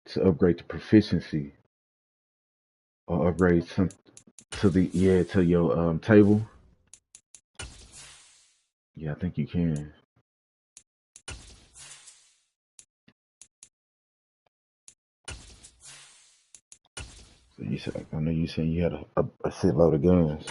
to upgrade to proficiency or upgrade some to the to your table. Yeah, I think you can. So you said I know you said you had a shitload of guns.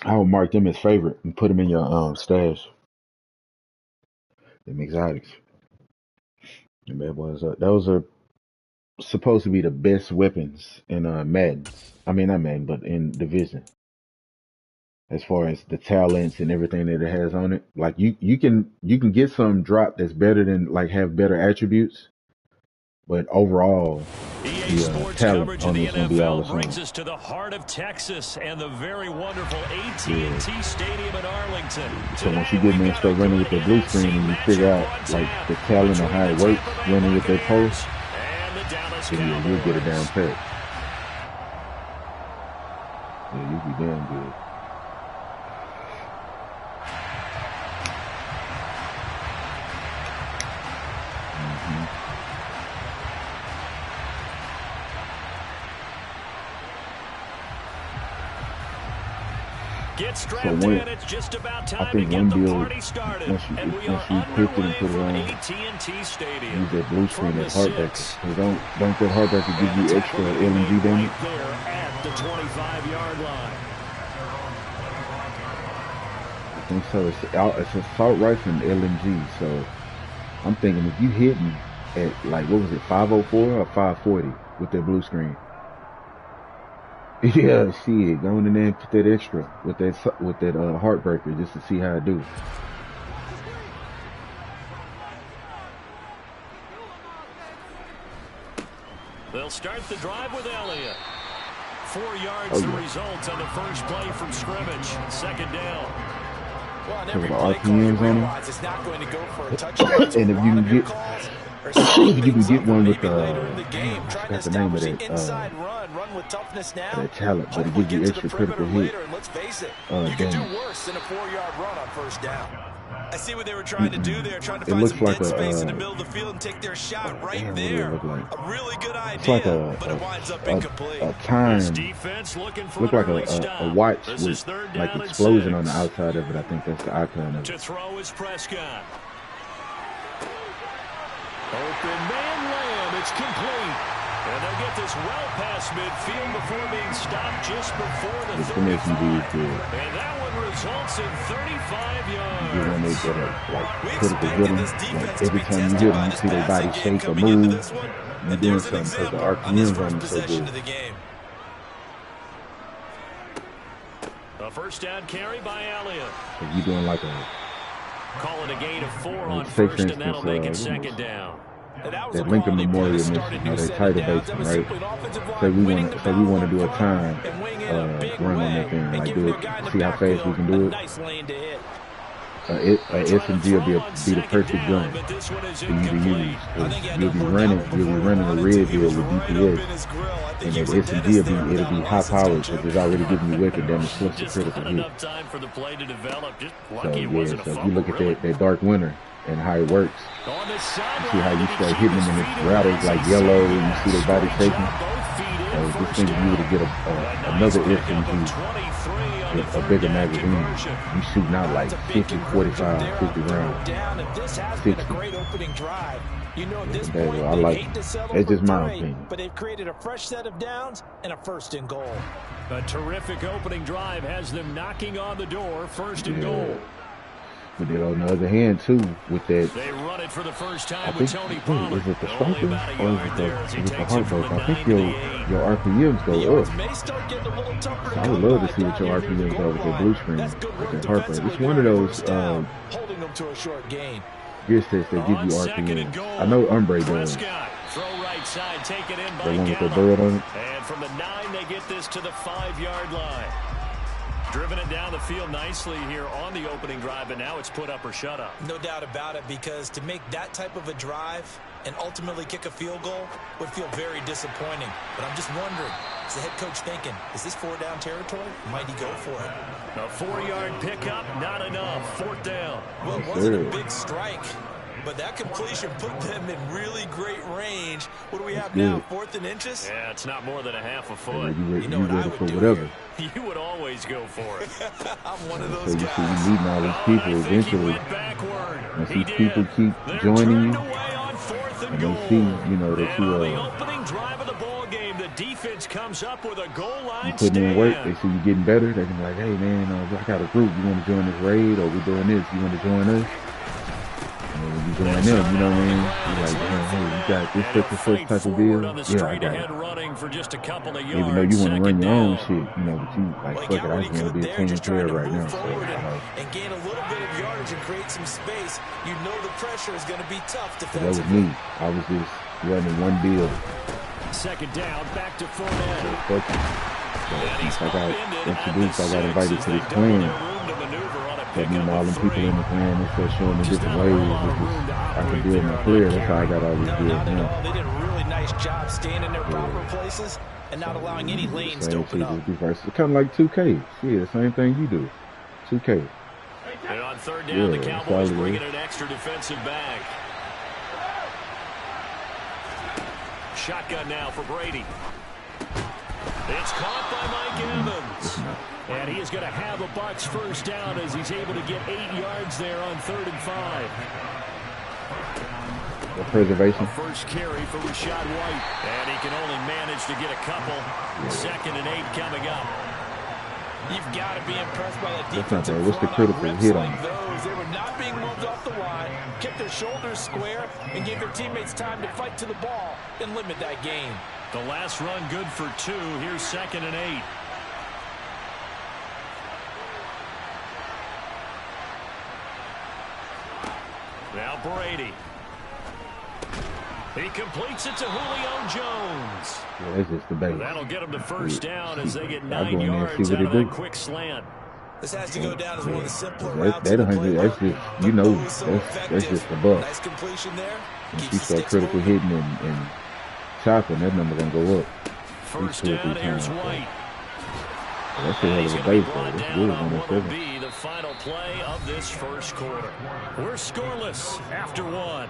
I would mark them as favorite and put them in your stash. Them exotics. Them bad boys. Those are supposed to be the best weapons in Madden. I mean not Madden, but in Division. As far as the talents and everything that it has on it, like you can get some drop that's better than like have better attributes, but overall EA Sports talent coverage on of the it's gonna be all the NFL same. brings us to the heart of Texas and the very wonderful AT&T Stadium in Arlington. So once you get in there and start running with the blue screen and you figure out like the talent or how it works running with their post, then you'll get a down pat. Yeah, you'll be damn good. So when, I think one build, once you equip it and put it on, use that blue screen as heartbreaker. Don't that heartbreaker give you extra LMG damage? At the 25-yard line. I think so. It's assault rifle and LMG. So I'm thinking if you hitting at like what was it, 504 or 540 with that blue screen. Yeah, shit. Go in there and put that extra with that heartbreaker just to see how it do. They'll start the drive with Elliott. 4 yards the result on the first play from scrimmage. Second down. Well, on every play call you realize it's not going to go for a touchdown. And if you can get one with I got the name of that with toughness now. That talent, but it gives you extra critical hit. Let's face it, you can do worse than a 4-yard run on first down. I see what they were trying to do there, trying to find some dead space in the middle of the field and take their shot right there. A really good idea, but it winds up incomplete. A time look like a watch with like explosion on the outside of it. I think that's the icon of it. To throw is Prescott. Open man Lamb, it's complete. And they'll get this well past midfield before being stopped just before the 35. And that one results in 35 yards. When they get like critical hit them, like every time you hit them, you see their body shake or move. You're doing something because the RPM's on them so good. A first down carry by Elliott. So you're doing like a call it a gain of 4 on first, and that'll make it second down. That Lincoln Memorial mission, that title basing, right? So we want to do a time run on that thing, like do it, see how fast we can do it. SMG will be the perfect gun for you to use. You'll be running a red deal with DPS, and that SMG it'll be high powered because it's already giving you wicked damage plus the critical hit. So yeah, so if you look at that Dark Winter and how it works, you see how you start hitting them and it rattles like yellow, and you see their body shaking. So this thing, you would get another SMG. A bigger magazine, you shooting out like 50, 45, 50 rounds. 60. You know, at this point, I like it. It's just my opinion. But they've created a fresh set of downs and a first and goal. A terrific opening drive has them knocking on the door, first and goal. But then on the other hand, too, with that, they run it for the first time I with think, Tony Pollard. Is it the striker or is it the heartbreak? I think your RPMs go up. So I would love to see what your RPMs go with that blue screen, with that heartbreak. It's one of those holding them to a short gain. gear sets that give you RPMs. I know Umbre does. Throw right side, take it in by the one with the bird on it. And from the 9, they get this to the 5-yard line. driven it down the field nicely here on the opening drive, and now it's put up or shut up. No doubt about it, because to make that type of a drive and ultimately kick a field goal would feel very disappointing. But I'm just wondering, is the head coach thinking, is this 4-down territory? Might he go for it? A 4-yard pickup, not enough. 4th down. Well, it wasn't a big strike, but that completion put them in really great range. What do we have now, 4th and inches? Yeah, it's not more than a half a foot. You know what I would do whatever. You would always go for it. I'm one of those guys. You see, you meeting all these people eventually. Once these people keep joining you, and they see, you know, that you defense comes up with a goal line you putting in work, they see you getting better, they can be like, hey man, I got a group, you want to join this raid, or we doing this, you want to join us? And when you join them, you know what I mean? You're like, man, hey, you got this such type of deal? Yeah, I got it. For just a couple of yards. Even though you want to run your own shit, you know, but you like, fuck it, I just want to be a team player right now. So, and gain a little bit of yardage and create some space. You know the pressure is going to be tough that defensively. was me. I was just running one deal. 2nd down, back to Fournette. So fuck it. But since I got introduced, I got invited to this clan. That means all them people in the clan, they start showing me different ways. I can build my career. That's how I got all these deals now. They did a really nice job staying in their proper places and not allowing any lanes to open up. It's kind of like 2K. Yeah, the same thing you do. 2K. And on 3rd down, the Cowboys bringing an extra defensive back. Shotgun now for Brady. It's caught by Mike Evans. And he is going to have a Bucs 1st down as he's able to get 8 yards there on 3rd and 5. The preservation. A first carry for Rashad White. And he can only manage to get a couple. 2nd and 8 coming up. You've got to be impressed by that defense. What's the critical hit on? They were not being moved off the line, kept their shoulders square, and gave their teammates time to fight to the ball and limit that gain. The last run good for 2. Here's 2nd and 8. Now Brady. He completes it to Julio Jones. Yeah, that's just the base. That'll get him to 1st down as they get 9 yards out of that quick slant. This has to go down as one of the simpler routes. That's just, you know, that's just the buck. Nice completion there. Once you start critical hitting and chopping, that number gonna go up. 1st down, here's White. That's a hell of a base, though. That's good. What will be the final play of this 1st quarter? We're scoreless after 1.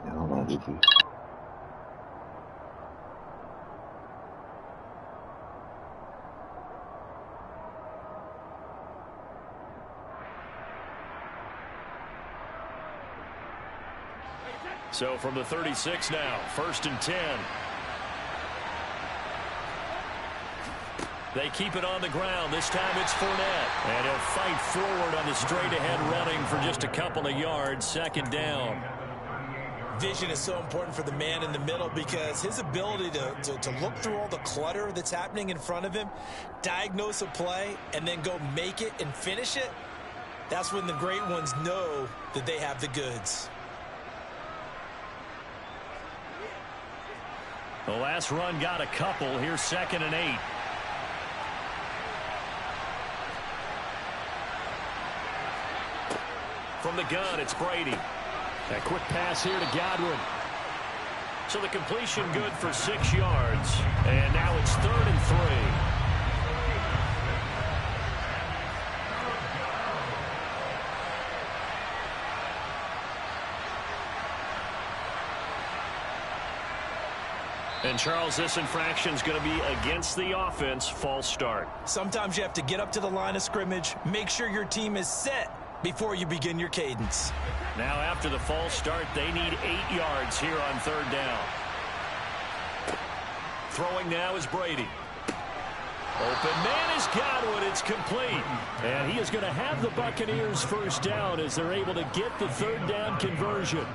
Hold on, Ricky. So from the 36 now, 1st and 10. They keep it on the ground. This time it's Fournette. And he'll fight forward on the straight-ahead running for just a couple of yards. 2nd down. Vision is so important for the man in the middle because his ability to look through all the clutter that's happening in front of him, diagnose a play, and then go make it and finish it, that's when the great ones know that they have the goods. The last run got a couple. Here's 2nd and 8. From the gun, it's Brady. A quick pass here to Godwin. So the completion good for 6 yards. And now it's 3rd and 3. And Charles, this infraction is going to be against the offense. False start. Sometimes you have to get up to the line of scrimmage, make sure your team is set before you begin your cadence. Now after the false start, they need 8 yards here on 3rd down. Throwing now is Brady. Open man is Godwin. It's complete. And he is going to have the Buccaneers 1st down as they're able to get the 3rd down conversion.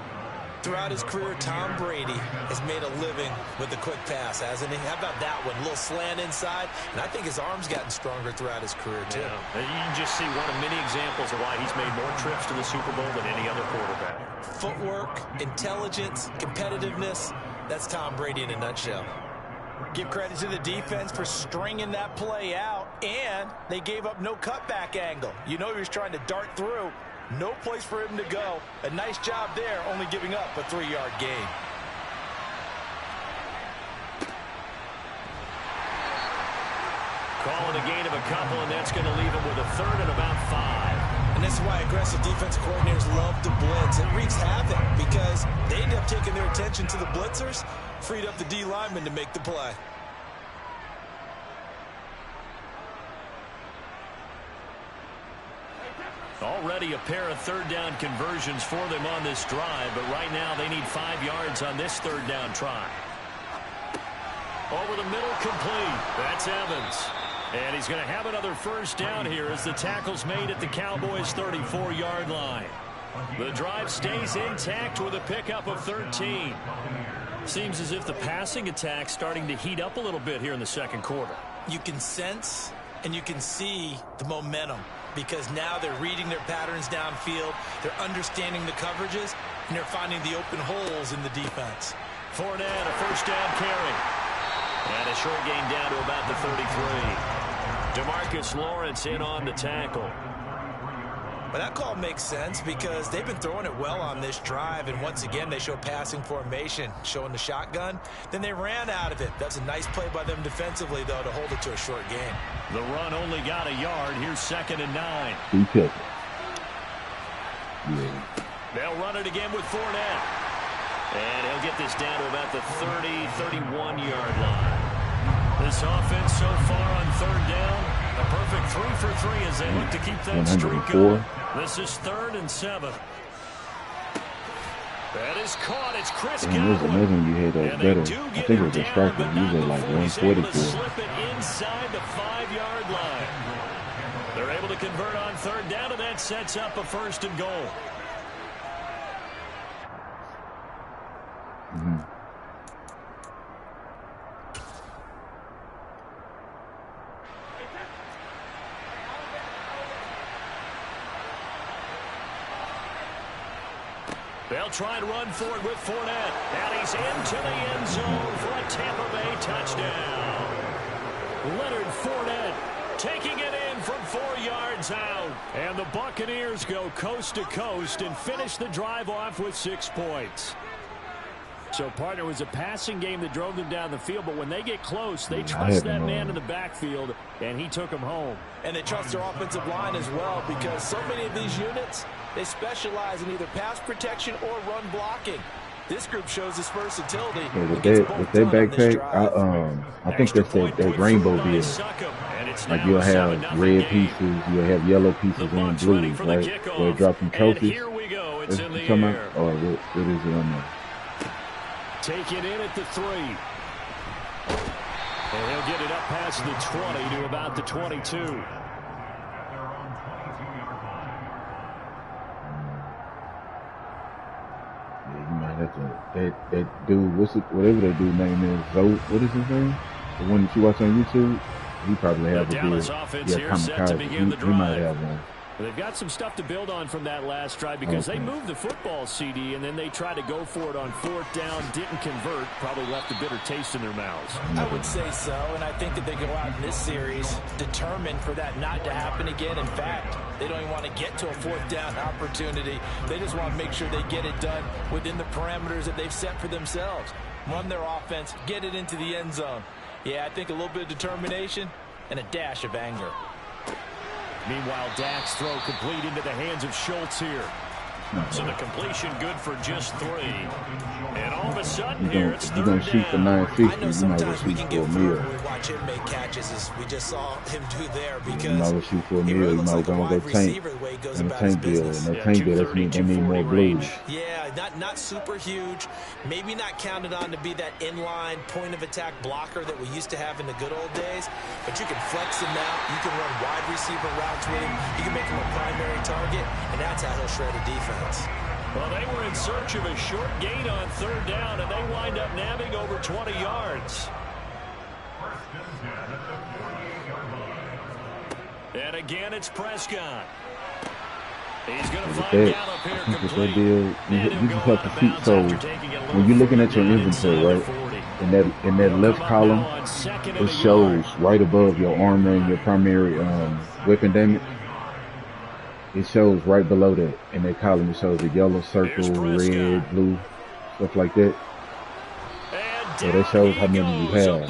Throughout his career, Tom Brady has made a living with the quick pass, hasn't he? How about that one? A little slant inside, and I think his arm's gotten stronger throughout his career, too. Yeah. You can just see one of many examples of why he's made more trips to the Super Bowl than any other quarterback. Footwork, intelligence, competitiveness, that's Tom Brady in a nutshell. Give credit to the defense for stringing that play out, and they gave up no cutback angle. You know he was trying to dart through. No place for him to go. A nice job there, only giving up a 3-yard gain. Calling a gain of a couple, and that's going to leave him with a 3rd and about 5. And this is why aggressive defensive coordinators love to blitz. It wreaks havoc because they end up taking their attention to the blitzers, freed up the D lineman to make the play. Already a pair of 3rd down conversions for them on this drive, but right now they need 5 yards on this 3rd down try. Over the middle, complete. That's Evans. And he's going to have another 1st down here as the tackle's made at the Cowboys' 34-yard line. The drive stays intact with a pickup of 13. Seems as if the passing attack's starting to heat up a little bit here in the 2nd quarter. You can sense and you can see the momentum, because now they're reading their patterns downfield, they're understanding the coverages, and they're finding the open holes in the defense. Fournette, a 1st down carry. And a short gain down to about the 33. DeMarcus Lawrence in on the tackle. But that call makes sense because they've been throwing it well on this drive, and once again they show passing formation, showing the shotgun. Then they ran out of it. That's a nice play by them defensively, though, to hold it to a short gain. The run only got a yard. Here's 2nd and 9. He took it. Yeah. They'll run it again with Fournette. And he'll get this down to about the 30, 31-yard line. This offense so far on 3rd down, a perfect 3 for 3 as they look to keep that streak going. This is 3rd and 7. That is caught. It's Chris Godwin. It was amazing you had that better. I think it was a striker. He was at like 144. Slip it inside the 5-yard line. They're able to convert on 3rd down, and that sets up a 1st and goal. They'll try and run for it with Fournette. And he's into the end zone for a Tampa Bay touchdown. Leonard Fournette taking it in from 4 yards out. And the Buccaneers go coast to coast and finish the drive off with 6 points. So, partner, it was a passing game that drove them down the field, but when they get close, they trust that man in the backfield, and he took them home. And they trust their offensive line as well, because so many of these units, they specialize in either pass protection or run blocking. This group shows this versatility. Yeah, with that backpack, I think that's that rainbow deal. Like you'll have red pieces, you'll have yellow pieces and blues, right? Where it drops some trophies. Here we go. It's in the air. Or what is it on there? Take it in at the 3. And he'll get it up past the 20 to about the 22. Yeah, you might have to. That dude, whatever that dude's name is, Zoe, what is his name? The one that you watch on YouTube? He probably has a deal. Yeah, Kamikaze. He might have one. They've got some stuff to build on from that last drive because they moved the football, CD, and then they tried to go for it on 4th down, didn't convert, probably left a bitter taste in their mouths. I would say so, and I think that they go out in this series determined for that not to happen again. In fact, they don't even want to get to a 4th down opportunity. They just want to make sure they get it done within the parameters that they've set for themselves. Run their offense, get it into the end zone. Yeah, I think a little bit of determination and a dash of anger. Meanwhile, Dak's throw complete into the hands of Schultz here. So the completion good for just 3. And all of a sudden here, it's 3rd down. You're going to shoot for 950. I know sometimes we can get fooled when we watch him make catches, as we just saw him do there, because you might shoot for a meal. You might go tank and a tank bill. And a tank bill, they need more blues. Yeah, not super huge. Maybe not counted on to be that inline point of attack blocker that we used to have in the good old days. But you can flex him out. You can run wide receiver routes with him. You can make him a primary target, and that's how he'll shred a defense. Well, they were in search of a short gain on third down, and they wind up nabbing over 20 yards. And again, it's Prescott. He's going to find Gallup here complete. You just have to see. So when you're looking at your inventory, right, in that left column, it shows right above your armor and your primary weapon damage. It shows right below that. In that column, it shows a yellow circle, red, blue, stuff like that. So that shows how many you have,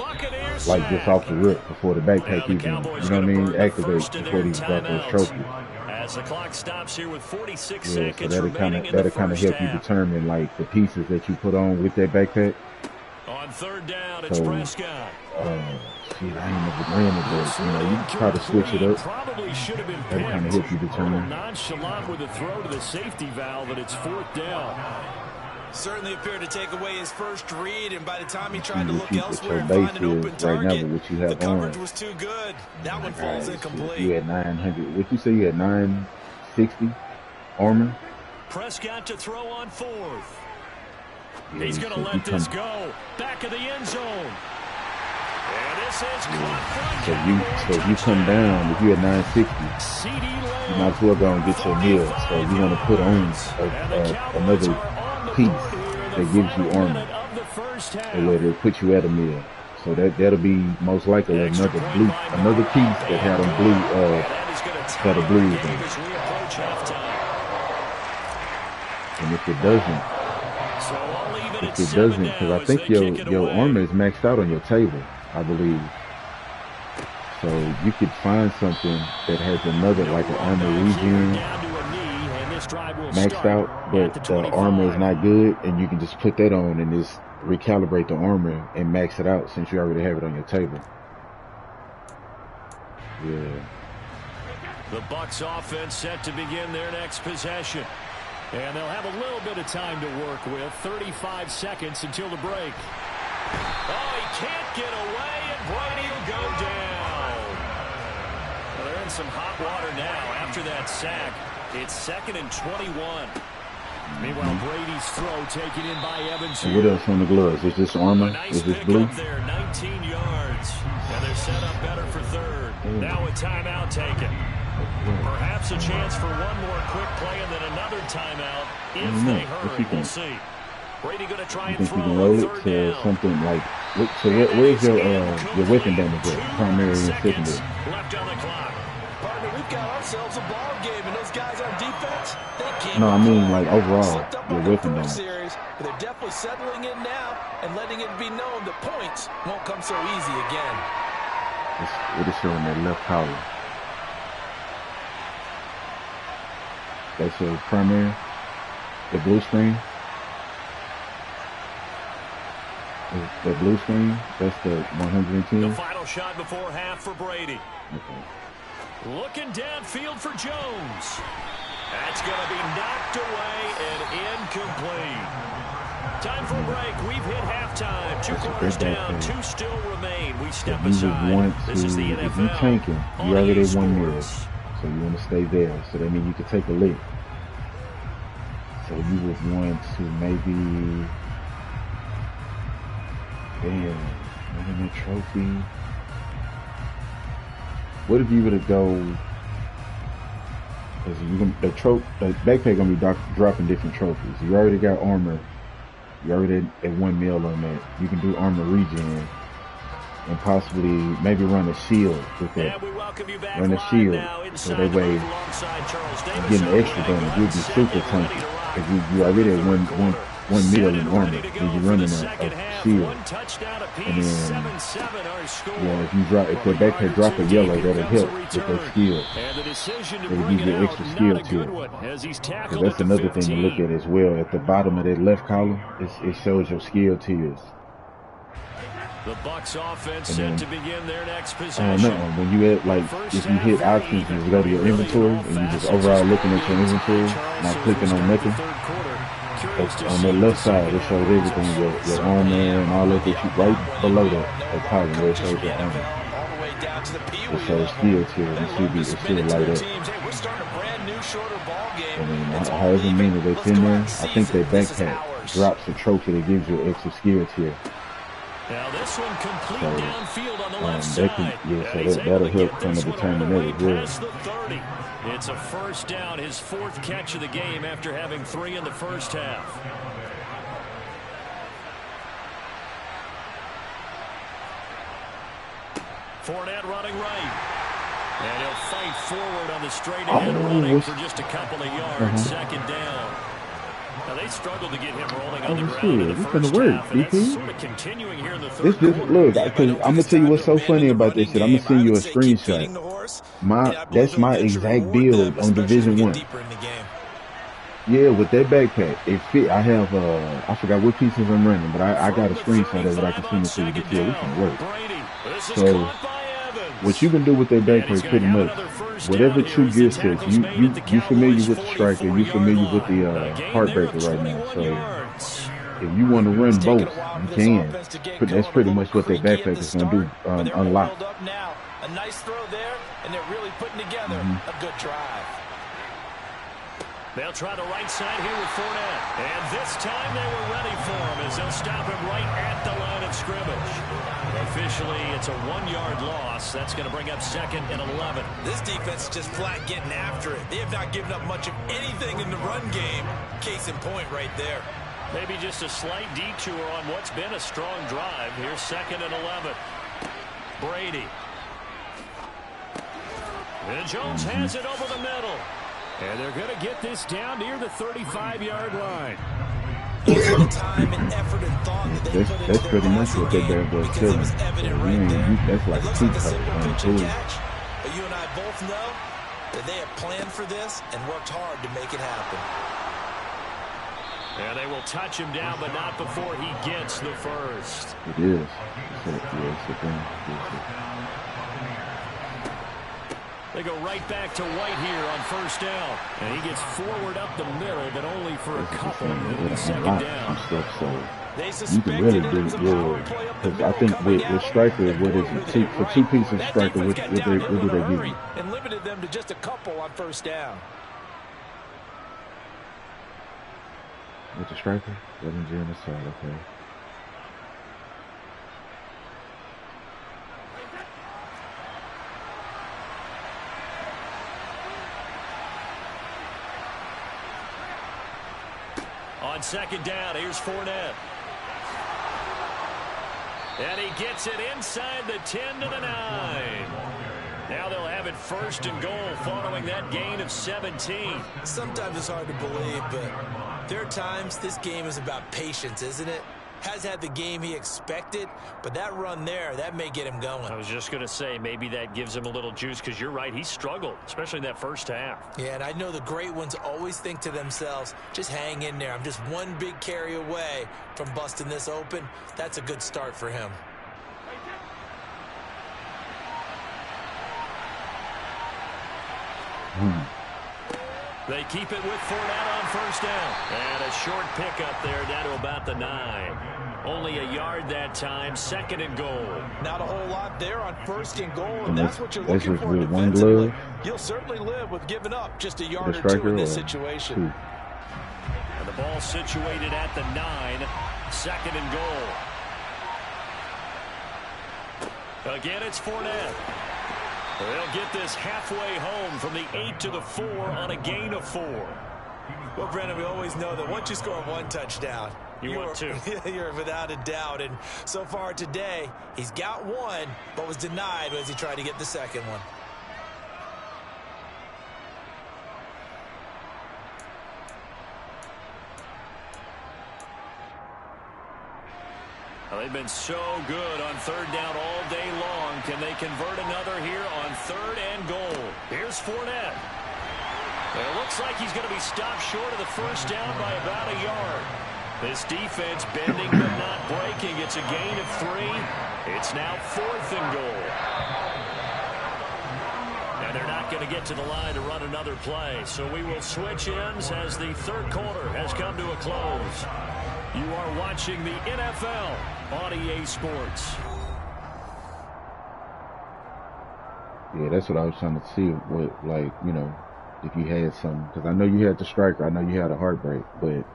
like just off the rip before the backpack even, you know what I mean, activates before these drop those trophies. As the clock stops here with 46 so that'll kind of help you determine like the pieces that you put on with that backpack. On third down, it's Prescott. Shit, I ain't never ran it, but you know, you can try to switch it up. That'll kind of help you determine. Nonchalant with a throw to the safety valve, and it's fourth down. Certainly appeared to take away his first read, and by the time he tried to look elsewhere and find an open target, the coverage was too good. That one falls incomplete. You had 900. What you say? You had 960 armor. Prescott to throw on fourth. He's going to let this go. Back of the end zone. And this is so if you come down, if you had 960, you might as well go and get your meal. So you want to put on another piece that gives you armor, or whether it puts you at a meal. So that'll be most likely another piece that had a blue in it. And if it doesn't, because I think your armor is maxed out on your table, I believe. So you could find something that has another, like an armor regen maxed out, but the armor is not good, and you can just put that on and just recalibrate the armor and max it out since you already have it on your table. Yeah. The Bucs offense set to begin their next possession. And they'll have a little bit of time to work with. 35 seconds until the break. Oh, he can't get away, and Brady will go down. Well, they're in some hot water now after that sack. It's 2nd and 21. Meanwhile, Brady's throw taken in by Evans. What else on the gloves? Is this armor? Is this blue? There, 19 yards. And they're set up better for third. Now a timeout taken. Perhaps a chance for one more quick play and then another timeout if they hurry. We'll see. Brady going to try and throw on third down. Something like, so where's your weapon damage at? Primary and secondary. Left on the clock. Partner, we've got ourselves a ball game, and those guys on defense, they can't. No, I mean like overall, your weapon damage. But they're definitely settling in now and letting it be known that points won't come so easy again. It is showing that left collar. That's your primary, the blue screen. The blue screen, that's the 110. The final shot before half for Brady. Okay. Looking downfield for Jones. That's going to be knocked away and incomplete. Time for a break. We've hit halftime. 2 quarters down, 2 still remain. We step aside. This is the NFL. If you tanking, you already at 1 minute. So you want to stay there. So that means you can take a lick. So you would want to maybe, damn, winning a trophy. What if you were to go? Because the backpack gonna be dropping different trophies. You already got armor. You already at 1 mil on that. You can do armor regen. And possibly maybe run a shield with that. Run a shield so that way you're getting extra damage. You'll be super tanky. If you already at 1 mil in armor, then you're running a shield. And then, yeah, if the backpack drop a yellow, that'll help with that skill. It'll give you extra skill to it. So that's another thing to look at as well. At the bottom of that left column, it shows your skill tiers. The Bucs offense set to begin their next possession. When you hit if you hit options and you go to your inventory and you just overall looking at your inventory, not clicking on nothing. On the left side, it shows everything, your armor and all that. Right below that column where it shows your armor. to show skill tier, and it still light up. I mean, however many that's in there, I think that backpack drops a trophy that gives you an extra skill tier. Now this one complete downfield on the left side. So that'll help kind of determine that as well. It's a first down, his 4th catch of the game after having 3 in the first half. Fournette running right. And he'll fight forward on the straight ahead running for just a couple of yards. Second down. Now they struggled to get him rolling on the ground in the first half, and that's sort of continuing here in the third quarter. Look, I'm gonna tell you what's so funny about this shit. I'm gonna send you a screenshot. That's my exact build on Division 1. Yeah, with that backpack, it fit. I have I forgot what pieces I'm running, but I got a screenshot of it. I can send it to you. It can work. So what you can do with that backpack, pretty much, whatever 2 gear sets, you familiar with the striker, you familiar with the heartbreaker right now. So if you want to run both, you can. But that's pretty much what that backpack is going to do. Unlock. A nice throw there, and they're really putting together a good drive. They'll try the right side here with Fournette. And this time they were ready for him as they'll stop him right at the line of scrimmage. Officially, it's a 1-yard loss. That's going to bring up 2nd and 11. This defense is just flat getting after it. They have not given up much of anything in the run game. Case in point right there. Maybe just a slight detour on what's been a strong drive. Here's 2nd and 11. Brady. And Jones has it over the middle. And they're going to get this down near the 35-yard line. Time and effort and thought that they put that's pretty much what that bad boy's killing. That's like a two catch. But you and I both know that they have planned for this and worked hard to make it happen. And they will touch him down, but not before he gets the first. It is. It's a thing. They go right back to White here on first down. And he gets forward up the middle, but only for a couple. Second down. You can really do it. Because I think with striker, what is it? For 2 pieces of striker, what do they give you? And limited them to just a couple on first down. With the striker? Wasn't on the side, okay. On second down, here's Fournette. And he gets it inside the 10 to the 9. Now they'll have it 1st and goal following that gain of 17. Sometimes it's hard to believe, but there are times this game is about patience, isn't it? Has had the game he expected, but that run there, that may get him going. I was just going to say, maybe that gives him a little juice, because you're right, he struggled, especially in that first half. Yeah, and I know the great ones always think to themselves, just hang in there. I'm just one big carry away from busting this open. That's a good start for him. They keep it with Fournette on first down. And a short pickup there down to about the 9. Only a yard that time, 2nd and goal. Not a whole lot there on 1st and goal, and that's what you're looking for defensively. One glove. You'll certainly live with giving up just a yard or 2 in this situation. And the ball situated at the 9, 2nd and goal. Again, it's Fournette. They'll get this halfway home from the 8 to the 4 on a gain of 4. Well, Brandon, we always know that once you score 1 touchdown, you want 2. You're without a doubt. And so far today, he's got 1, but was denied as he tried to get the 2nd one. Well, they've been so good on 3rd down all day long. Can they convert another here on 3rd and goal? Here's Fournette. It looks like he's going to be stopped short of the first down by about a yard. This defense bending but not breaking. It's a gain of 3. It's now 4th and goal. And they're not going to get to the line to run another play. So we will switch ends as the 3rd quarter has come to a close. You are watching the NFL on EA Sports. Yeah, that's what I was trying to see. What, like, you know, if you had some, because I know you had the striker, I know you had a heartbreak, but it,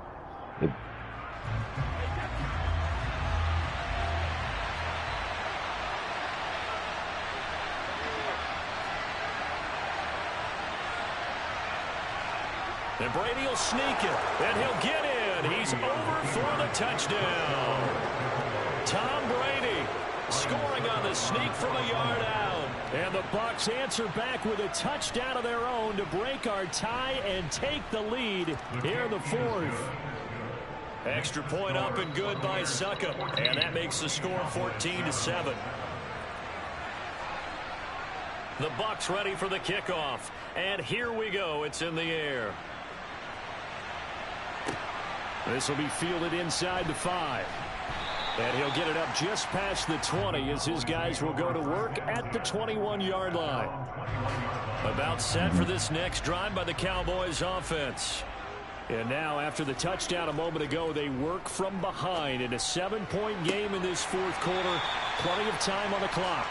and Brady will sneak it, and he'll get in. He's over for the touchdown. Tom Brady scoring on the sneak from a yard out. And the Bucs answer back with a touchdown of their own to break our tie and take the lead here in the fourth. Extra point up and good by Suckup, and that makes the score 14-7. The Bucs ready for the kickoff, and here we go. It's in the air. This will be fielded inside the 5. And he'll get it up just past the 20 as his guys will go to work at the 21-yard line. About set for this next drive by the Cowboys offense. And now after the touchdown a moment ago, they work from behind in a 7-point game in this fourth quarter. Plenty of time on the clock.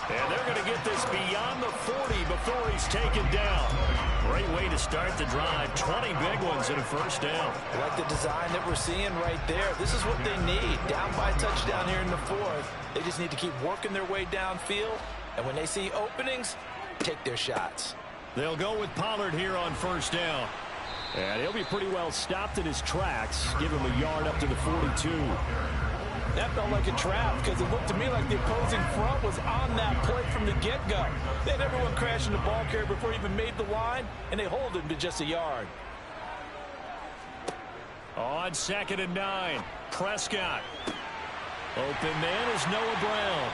And they're going to get this beyond the 40 before he's taken down. Great way to start the drive. 20 big ones and a first down. I like the design that we're seeing right there. This is what they need. Down by a touchdown here in the fourth. They just need to keep working their way downfield. And when they see openings, take their shots. They'll go with Pollard here on first down. And he'll be pretty well stopped in his tracks. Give him a yard up to the 42. That felt like a trap because it looked to me like the opposing front was on that play from the get-go. They had everyone crashing the ball carrier before he even made the line, and they hold him to just a yard. On 2nd and 9, Prescott. Open man is Noah Brown.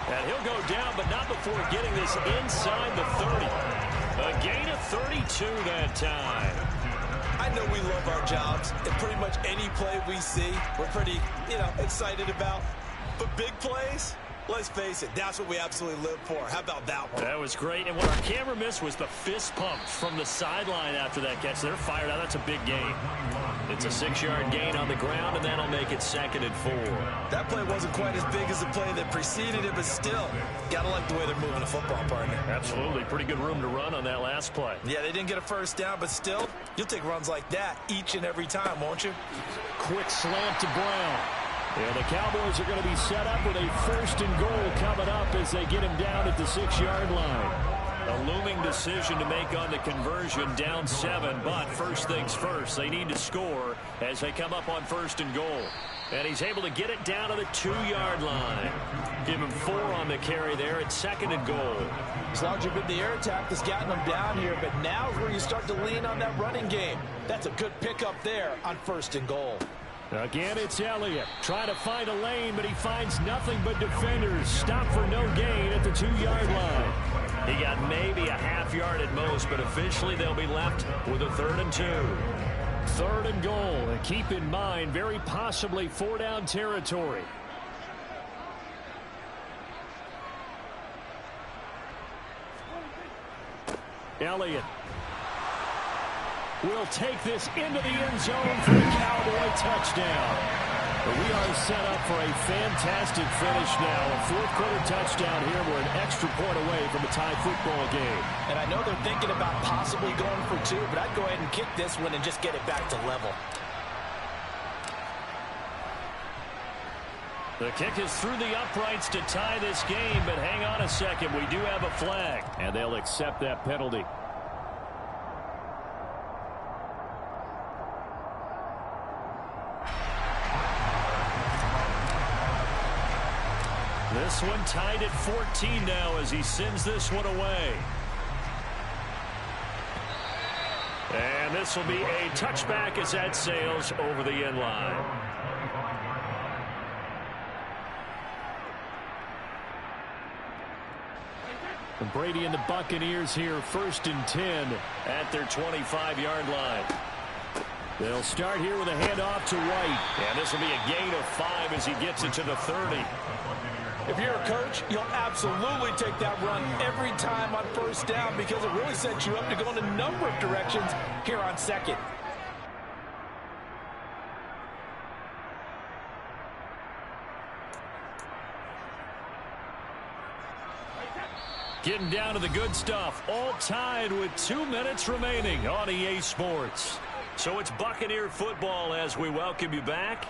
And he'll go down, but not before getting this inside the 30. A gain of 32 that time. I know we love our jobs, and pretty much any play we see, we're pretty, excited about. But big plays, let's face it, that's what we absolutely live for. How about that one? That was great, and what our camera missed was the fist pumps from the sideline after that catch. They're fired out. That's a big gain. It's a 6-yard gain on the ground, and that'll make it 2nd and 4. That play wasn't quite as big as the play that preceded it, but still, gotta like the way they're moving the football, partner. Absolutely. Pretty good room to run on that last play. Yeah, they didn't get a first down, but still, you'll take runs like that each and every time, won't you? Quick slant to Brown. And the Cowboys are going to be set up with a 1st and goal coming up as they get him down at the 6-yard line. A looming decision to make on the conversion, down 7, but first things first, they need to score as they come up on 1st and goal. And he's able to get it down to the 2-yard line. Give him 4 on the carry there at 2nd and goal. As long as you've been the air attack that's gotten them down here, but now is where you start to lean on that running game. That's a good pickup there on 1st and goal. Again, it's Elliott trying to find a lane, but he finds nothing but defenders. Stop for no gain at the 2-yard line. He got maybe a half yard at most, but officially they'll be left with a 3rd and 2. 3rd and goal, and keep in mind, very possibly 4-down territory. Elliott will take this into the end zone for the Cowboy touchdown. But we are set up for a fantastic finish now. A 4th quarter touchdown here. We're an extra point away from a tie football game. And I know they're thinking about possibly going for 2, but I'd go ahead and kick this one and just get it back to level. The kick is through the uprights to tie this game, but hang on a second. We do have a flag, and they'll accept that penalty. This one tied at 14 now as he sends this one away. And this will be a touchback as that sails over the end line. Brady and the Buccaneers here, 1st and 10 at their 25-yard line. They'll start here with a handoff to White. And this will be a gain of 5 as he gets it to the 30. If you're a coach, you'll absolutely take that run every time on 1st down because it really sets you up to go in a number of directions here on 2nd. Getting down to the good stuff. All tied with 2 minutes remaining on EA Sports. So it's Buccaneer football as we welcome you back.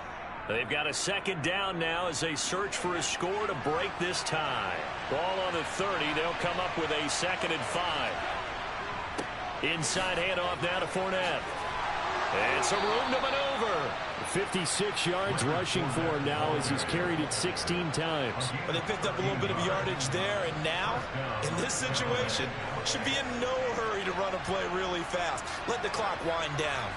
They've got a second down now as they search for a score to break this tie. Ball on the 30. They'll come up with a 2nd and 5. Inside handoff now to Fournette. And some room to maneuver. 56 yards rushing for him now as he's carried it 16 times. But they picked up a little bit of yardage there, and now, in this situation, should be in no hurry to run a play really fast. Let the clock wind down.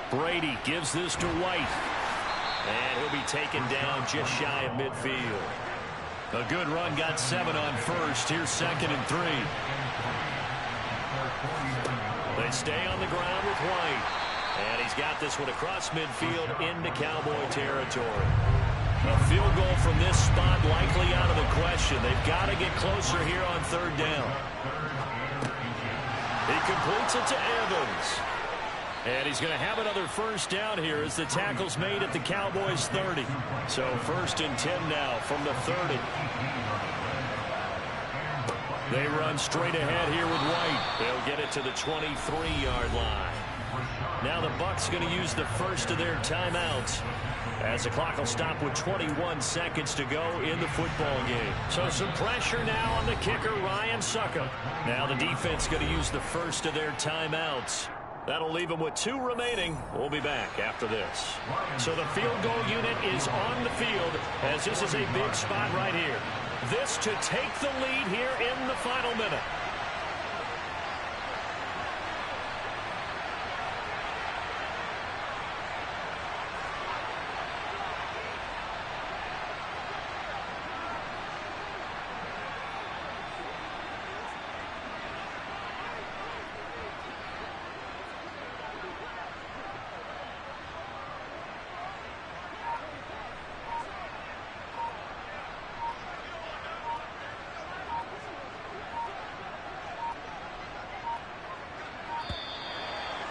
Brady gives this to White. And he'll be taken down just shy of midfield. A good run, got 7 on first. Here's 2nd and 3. They stay on the ground with White. And he's got this one across midfield into Cowboy territory. A field goal from this spot likely out of the question. They've got to get closer here on 3rd down. He completes it to Evans. And he's going to have another 1st down here as the tackle's made at the Cowboys' 30. So 1st and 10 now from the 30. They run straight ahead here with White. They'll get it to the 23-yard line. Now the Bucs going to use the first of their timeouts as the clock will stop with 21 seconds to go in the football game. So some pressure now on the kicker, Ryan Succop. Now the defense going to use the first of their timeouts. That'll leave them with 2 remaining. We'll be back after this. So the field goal unit is on the field as this is a big spot right here. This to take the lead here in the final minute.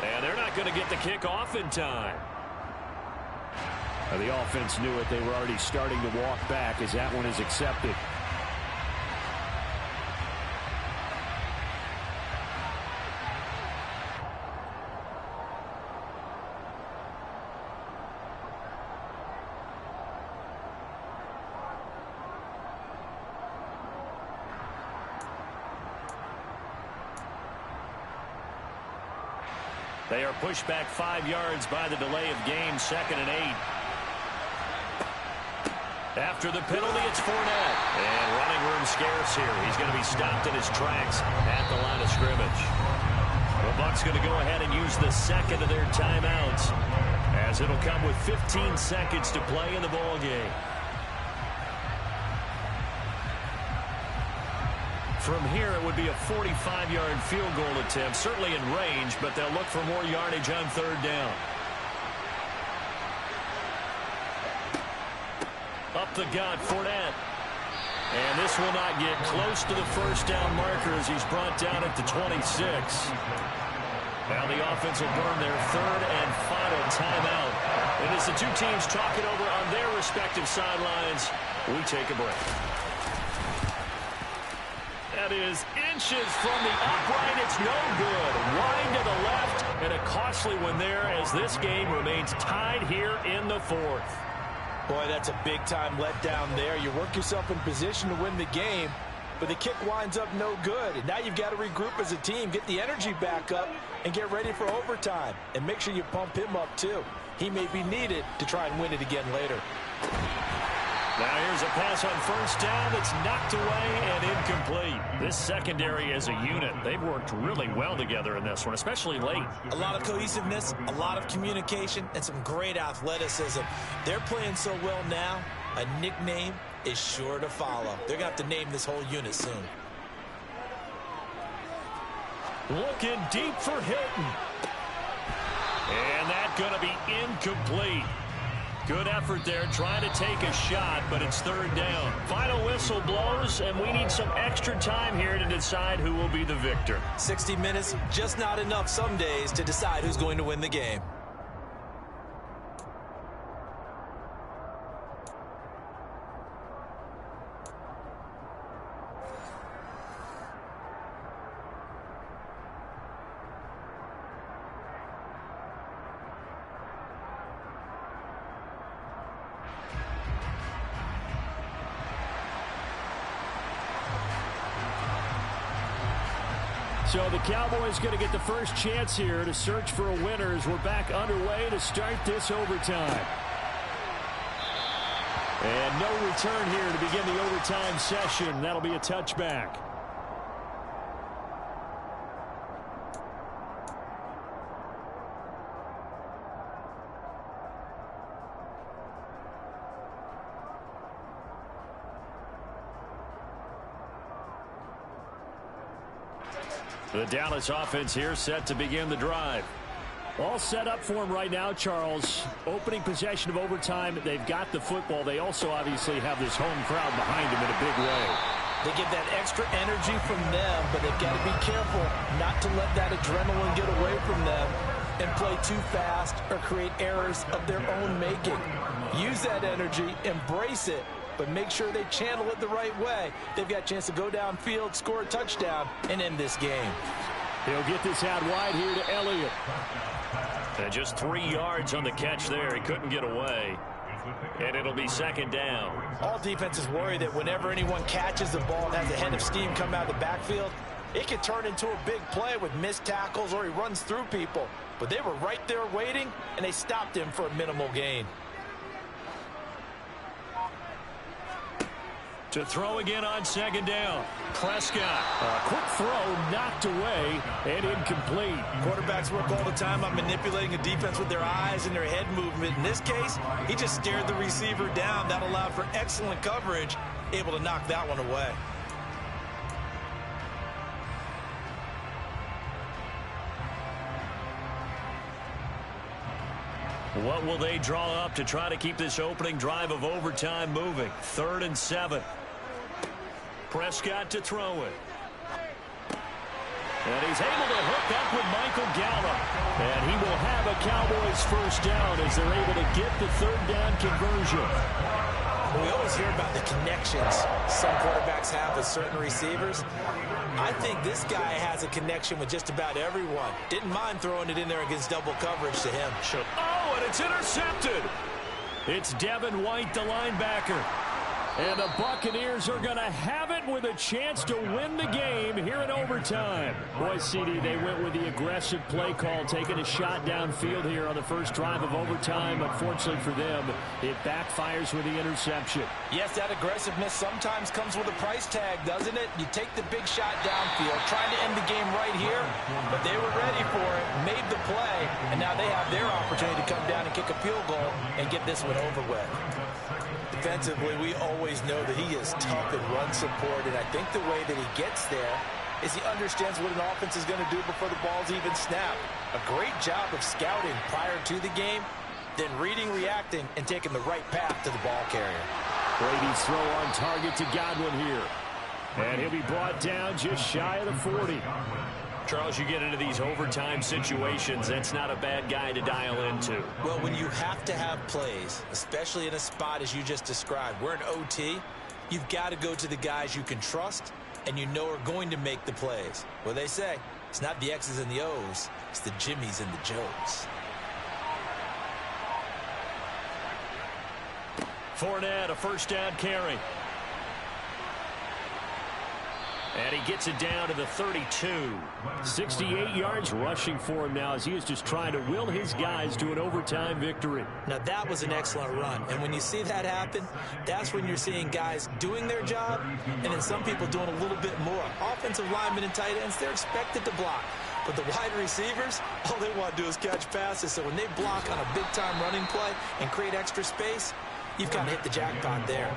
And they're not going to get the kick off in time. The offense knew it. They were already starting to walk back as that one is accepted. They are pushed back 5 yards by the delay of game, 2nd and 8. After the penalty, it's Fournette. And running room scarce here. He's going to be stopped in his tracks at the line of scrimmage. The Bucs going to go ahead and use the 2nd of their timeouts as it'll come with 15 seconds to play in the ball game. From here, it would be a 45-yard field goal attempt, certainly in range, but they'll look for more yardage on 3rd down. Up the gut, Fournette. And this will not get close to the 1st down marker as he's brought down at the 26. Now the offense will burn their 3rd and final timeout. And as the two teams talk it over on their respective sidelines, we take a break. That is inches from the upright. It's no good. Wide to the left, and a costly one there as this game remains tied here in the 4th. Boy, that's a big-time letdown there. You work yourself in position to win the game, but the kick winds up no good. And now you've got to regroup as a team, get the energy back up, and get ready for overtime. And make sure you pump him up, too. He may be needed to try and win it again later. Now here's a pass on 1st down that's knocked away and incomplete. This secondary as a unit, they've worked really well together in this one, especially late. A lot of cohesiveness, a lot of communication, and some great athleticism. They're playing so well now, a nickname is sure to follow. They're going to have to name this whole unit soon. Looking deep for Hilton. And that's going to be incomplete. Good effort there, trying to take a shot, but it's third down. Final whistle blows, and we need some extra time here to decide who will be the victor. 60 minutes, just not enough some days to decide who's going to win the game. So the Cowboys going to get the first chance here to search for a winner as we're back underway to start this overtime. And no return here to begin the overtime session. That'll be a touchback. The Dallas offense here set to begin the drive. All set up for him right now, Charles. Opening possession of overtime. They've got the football. They also obviously have this home crowd behind them in a big way. They get that extra energy from them, but they've got to be careful not to let that adrenaline get away from them and play too fast or create errors of their own making. Use that energy, embrace it, but make sure they channel it the right way. They've got a chance to go downfield, score a touchdown, and end this game. He'll get this out wide here to Elliott. And just 3 yards on the catch there. He couldn't get away. And it'll be second down. All defenses worry that whenever anyone catches the ball and has a head of steam come out of the backfield, it can turn into a big play with missed tackles or he runs through people. But they were right there waiting, and they stopped him for a minimal gain. To throw again on second down. Prescott. A quick throw knocked away and incomplete. Quarterbacks work all the time on manipulating a defense with their eyes and their head movement. In this case, he just stared the receiver down. That allowed for excellent coverage, able to knock that one away. What will they draw up to try to keep this opening drive of overtime moving? 3rd and 7. Prescott to throw it. And he's able to hook up with Michael Gallup. And he will have a Cowboys first down as they're able to get the 3rd down conversion. We always hear about the connections some quarterbacks have with certain receivers. I think this guy has a connection with just about everyone. Didn't mind throwing it in there against double coverage to him. Oh, and it's intercepted. It's Devin White, the linebacker. And the Buccaneers are going to have it with a chance to win the game here in overtime. Boy, CD, they went with the aggressive play call, taking a shot downfield here on the first drive of overtime. Unfortunately for them, it backfires with the interception. Yes, that aggressiveness sometimes comes with a price tag, doesn't it? You take the big shot downfield, trying to end the game right here, but they were ready for it, made the play, and now they have their opportunity to come down and kick a field goal and get this one over with. Defensively, we always know that he is tough in run support, and I think the way that he gets there is he understands what an offense is going to do before the ball's even snapped. A great job of scouting prior to the game, then reading, reacting, and taking the right path to the ball carrier. Brady's throw on target to Godwin here. And he'll be brought down just shy of the 40. Charles, you get into these overtime situations, that's not a bad guy to dial into. Well, when you have to have plays, especially in a spot as you just described, we're in OT, you've got to go to the guys you can trust and you know are going to make the plays. Well, they say, it's not the X's and the O's, it's the Jimmies and the Joes. Fournette, a first down carry. And he gets it down to the 32. 68 yards rushing for him now as he is just trying to will his guys to an overtime victory. Now, that was an excellent run. And when you see that happen, that's when you're seeing guys doing their job and then some people doing a little bit more. Offensive linemen and tight ends, they're expected to block. But the wide receivers, all they want to do is catch passes. So when they block on a big-time running play and create extra space, you've got to hit the jackpot there.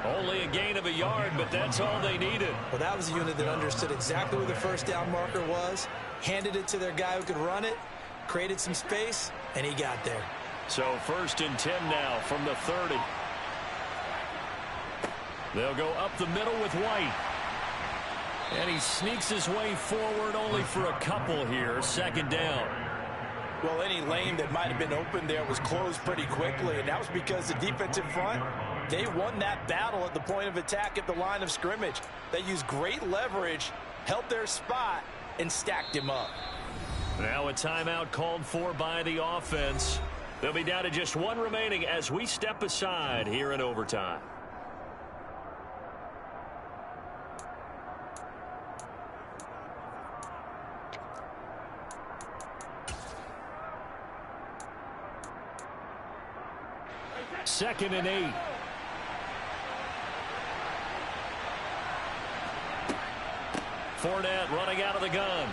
Only a gain of a yard, but that's all they needed. Well, that was a unit that understood exactly where the first down marker was, handed it to their guy who could run it, created some space, and he got there. So 1st and 10 now from the 30. They'll go up the middle with White. And he sneaks his way forward only for a couple here. 2nd down. Well, any lane that might have been open there was closed pretty quickly, and that was because the defensive front, they won that battle at the point of attack at the line of scrimmage. They used great leverage, held their spot, and stacked him up. Now a timeout called for by the offense. They'll be down to just one remaining as we step aside here in overtime. Second and 8. Fournette running out of the gun.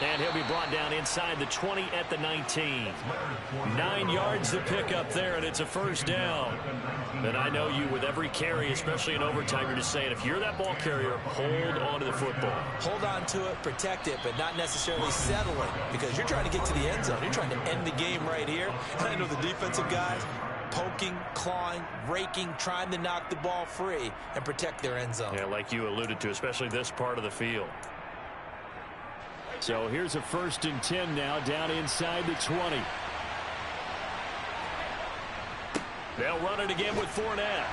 And he'll be brought down inside the 20 at the 19. 9 yards to pick up there, and it's a 1st down. And I know you, with every carry, especially in overtime, you're just saying, if you're that ball carrier, hold on to the football. Hold on to it, protect it, but not necessarily settle it, because you're trying to get to the end zone. You're trying to end the game right here. And I know the defensive guys poking, clawing, raking, trying to knock the ball free and protect their end zone. Yeah, like you alluded to, especially this part of the field. So here's a 1st and 10 now down inside the 20. They'll run it again with Fournette.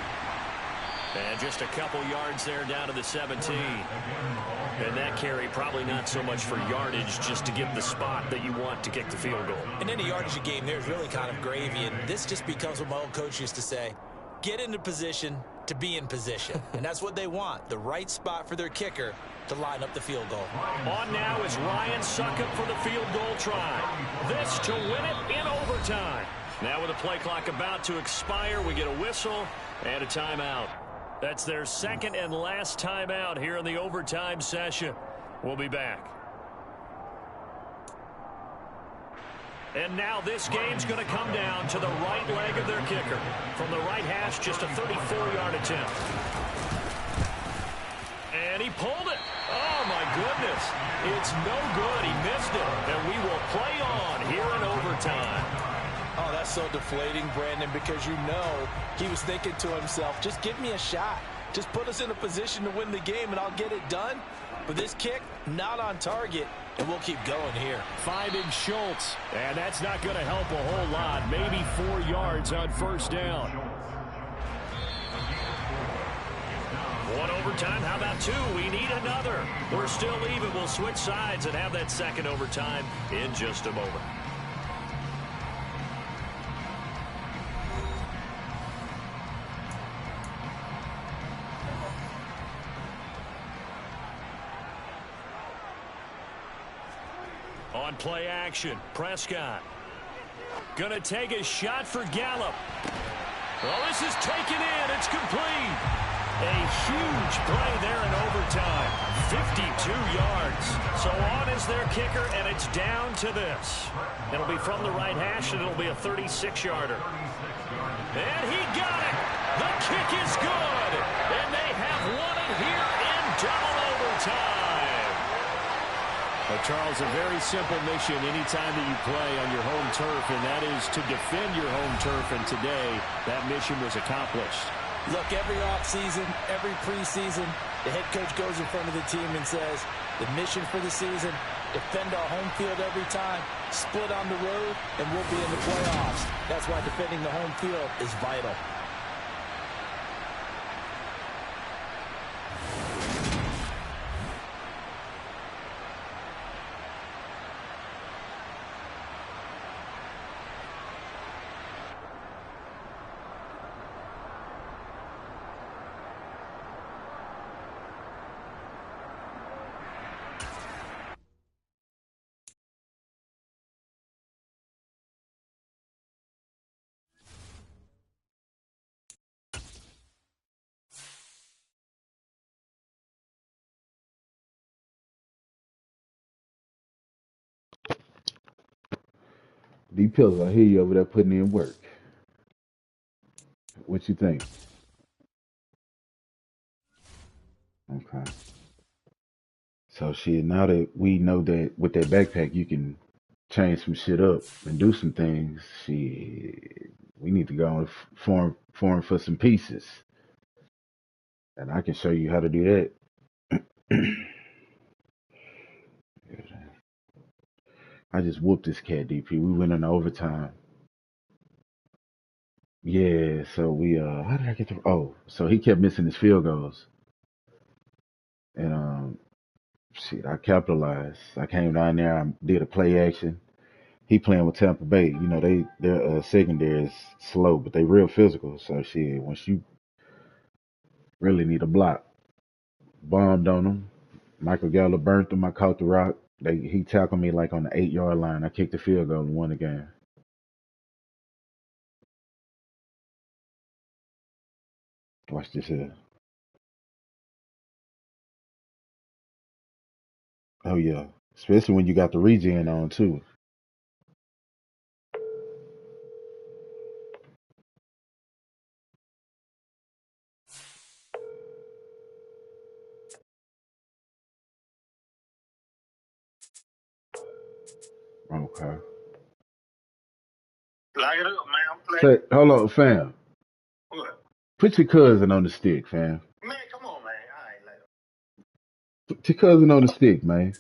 And just a couple yards there down to the 17. And that carry probably not so much for yardage, just to get the spot that you want to kick the field goal. In any yardage game, there's really kind of gravy, and this just becomes what my old coach used to say, get into position to be in position. And that's what they want, the right spot for their kicker to line up the field goal. On now is Ryan Succop for the field goal try. This to win it in overtime. Now with the play clock about to expire, we get a whistle and a timeout. That's their 2nd and last timeout here in the overtime session. We'll be back. And now this game's going to come down to the right leg of their kicker. From the right hash, just a 34-yard attempt. And he pulled it. Oh, my goodness. It's no good. He missed it. And we will play on here in overtime. Oh, that's so deflating, Brandon, because you know he was thinking to himself, just give me a shot. Just put us in a position to win the game, and I'll get it done. But this kick, not on target, and we'll keep going here. Finding Schultz, and that's not going to help a whole lot. Maybe 4 yards on 1st down. One overtime, how about 2? We need another. We're still even. We'll switch sides and have that 2nd overtime in just a moment. On play action, Prescott. Gonna take a shot for Gallup. Oh, this is taken in. It's complete. A huge play there in overtime. 52 yards. So on is their kicker, and it's down to this. It'll be from the right hash, and it'll be a 36-yarder. And he got it. The kick is good. And they have won it here in double overtime. Well, Charles, a very simple mission anytime that you play on your home turf, and that is to defend your home turf. And today, that mission was accomplished. Look, every offseason, every preseason, the head coach goes in front of the team and says, the mission for the season, defend our home field every time, split on the road, and we'll be in the playoffs. That's why defending the home field is vital. D-Pills, I hear you over there putting in work. What you think? Okay. So shit, now that we know that with that backpack you can change some shit up and do some things. Shit, we need to go and form for some pieces, and I can show you how to do that. I just whooped this cat, DP. We went in overtime. Yeah, so we how did I get to? Oh, so he kept missing his field goals, and shit, I capitalized. I came down there, I did a play action. He playing with Tampa Bay. You know, their secondary is slow, but they real physical. So shit, once you really need a block, bombed on him. Michael Gallup burnt him. I caught the rock. He tackled me like on the 8-yard line. I kicked the field goal and won the game. Watch this here. Oh yeah, especially when you got the regen on too. Okay. Light it up, man. Say, hold on, fam. What? Put your cousin on the stick, fam. Man, come on, man. I ain't let him. Put your cousin on the stick, man.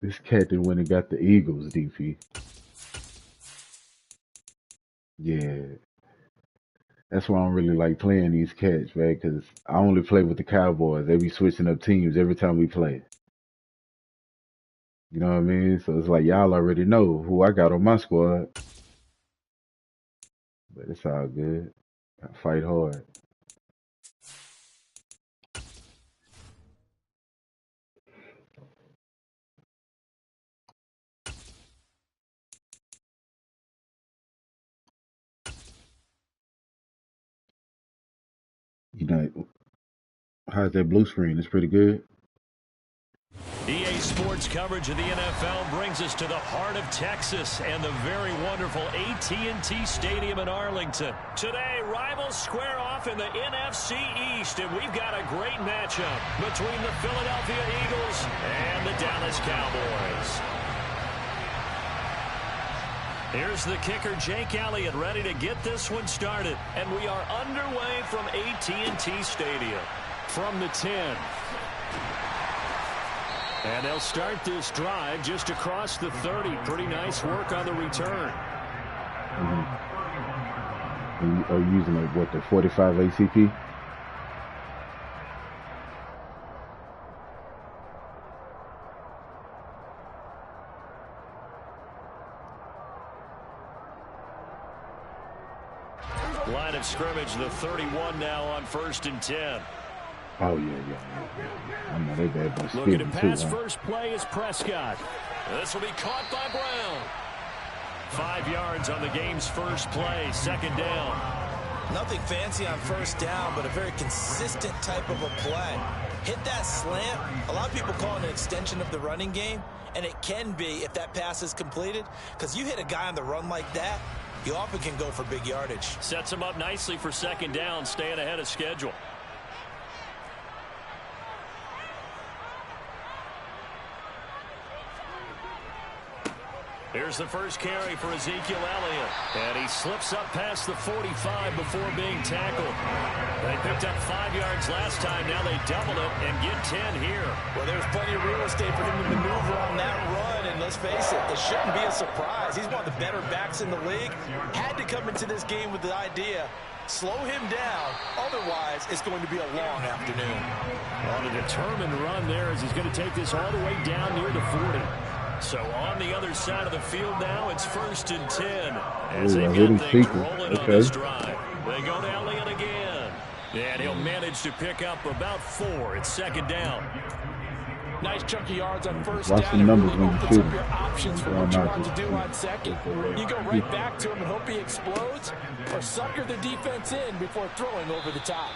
This cat that went and got the Eagles, DP. Yeah. That's why I don't really like playing these cats, man, because I only play with the Cowboys. They be switching up teams every time we play. You know what I mean? So it's like y'all already know who I got on my squad. But it's all good. I fight hard. You know, how's that blue screen? It's pretty good. EA Sports coverage of the NFL brings us to the heart of Texas and the very wonderful AT&T Stadium in Arlington. Today, rivals square off in the NFC East, and we've got a great matchup between the Philadelphia Eagles and the Dallas Cowboys. Here's the kicker, Jake Elliott, ready to get this one started. And we are underway from AT&T Stadium. From the 10. And they'll start this drive just across the 30. Pretty nice work on the return. Are you using the 45 ACP? Line of scrimmage, the 31 now on 1st and 10. Oh, yeah. I know they bad boy Looking to speeding pass too, huh? first play is Prescott. This will be caught by Brown. 5 yards on the game's first play, 2nd down. Nothing fancy on 1st down, but a very consistent type of a play. Hit that slant. A lot of people call it an extension of the running game, and it can be if that pass is completed, because you hit a guy on the run like that, you often can go for big yardage. Sets him up nicely for 2nd down, staying ahead of schedule. Here's the first carry for Ezekiel Elliott. And he slips up past the 45 before being tackled. They picked up 5 yards last time. Now they double it and get 10 here. Well, there's plenty of real estate for him to maneuver on that run. And let's face it, it shouldn't be a surprise. He's one of the better backs in the league. Had to come into this game with the idea, slow him down. Otherwise, it's going to be a long afternoon. On a determined run there as he's going to take this all the way down near the 40. So on the other side of the field now, it's 1st and 10. As they've got things rolling on this drive. They go to Elliott again. And he'll manage to pick up about 4. It's 2nd down. Nice chunky yards on 1st Watch down. the numbers really when you opens shoot up your options for what you want to do on 2nd. You go right Yeah. back to him and hope he explodes, or sucker the defense in before throwing over the top.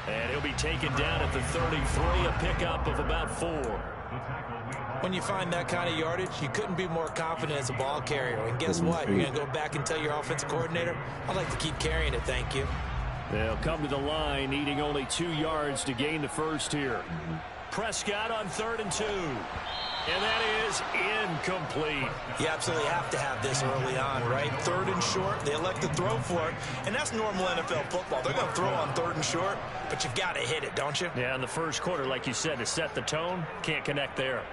And he'll be taken down at the 33, a pickup of about 4. When you find that kind of yardage, you couldn't be more confident as a ball carrier. And guess what? You're going to go back and tell your offensive coordinator, I'd like to keep carrying it, thank you. They'll come to the line, needing only 2 yards to gain the first here. Prescott on 3rd and 2. And that is incomplete. You absolutely have to have this early on, right? 3rd and short, they elect to throw for it. And that's normal NFL football. They're going to throw on 3rd and short, but you've got to hit it, don't you? Yeah, in the first quarter, like you said, to set the tone, can't connect there.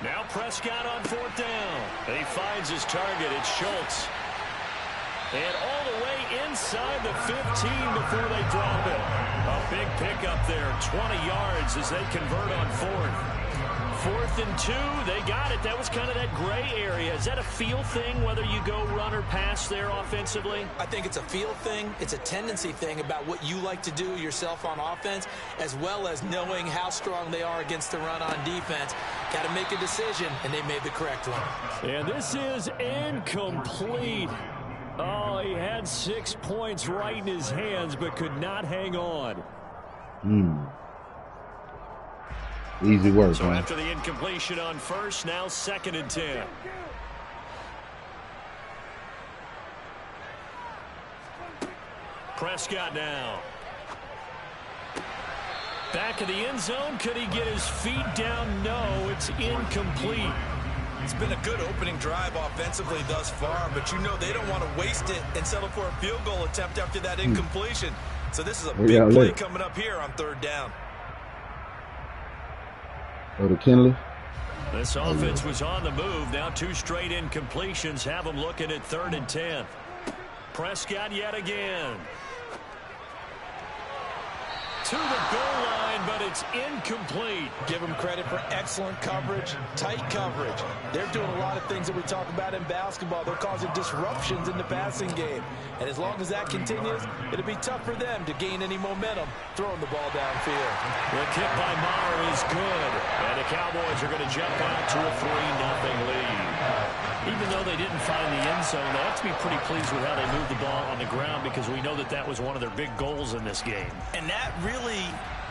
Now Prescott on 4th down. And he finds his target. It's Schultz. And all the way inside the 15 before they drop it. A big pickup there. 20 yards as they convert on 4th. 4th and 2. They got it. That was kind of that gray area. Is that a feel thing, whether you go run or pass there offensively? I think it's a feel thing. It's a tendency thing about what you like to do yourself on offense, as well as knowing how strong they are against the run on defense. Got to make a decision, and they made the correct one. And this is incomplete. Oh, he had 6 points right in his hands, but could not hang on. Easy work, So man. after the incompletion on 1st, now 2nd and 10. Prescott now. Back of the end zone. Could he get his feet down? No, it's incomplete. It's been a good opening drive offensively thus far, but you know they don't want to waste it and settle for a field goal attempt after that incompletion. So this is a big play coming up here on 3rd down. Go to Kinley. This offense was on the move. Now 2 straight incompletions have them looking at 3rd and 10. Prescott yet again. To the goal line, but it's incomplete. Give them credit for excellent coverage, tight coverage. They're doing a lot of things that we talk about in basketball. They're causing disruptions in the passing game. And as long as that continues, it'll be tough for them to gain any momentum throwing the ball downfield. The kick by Maher is good. And the Cowboys are going to jump out to a 3-0 lead. Even though they didn't find the end zone, they have to be pretty pleased with how they moved the ball on the ground, because we know that that was one of their big goals in this game. And that really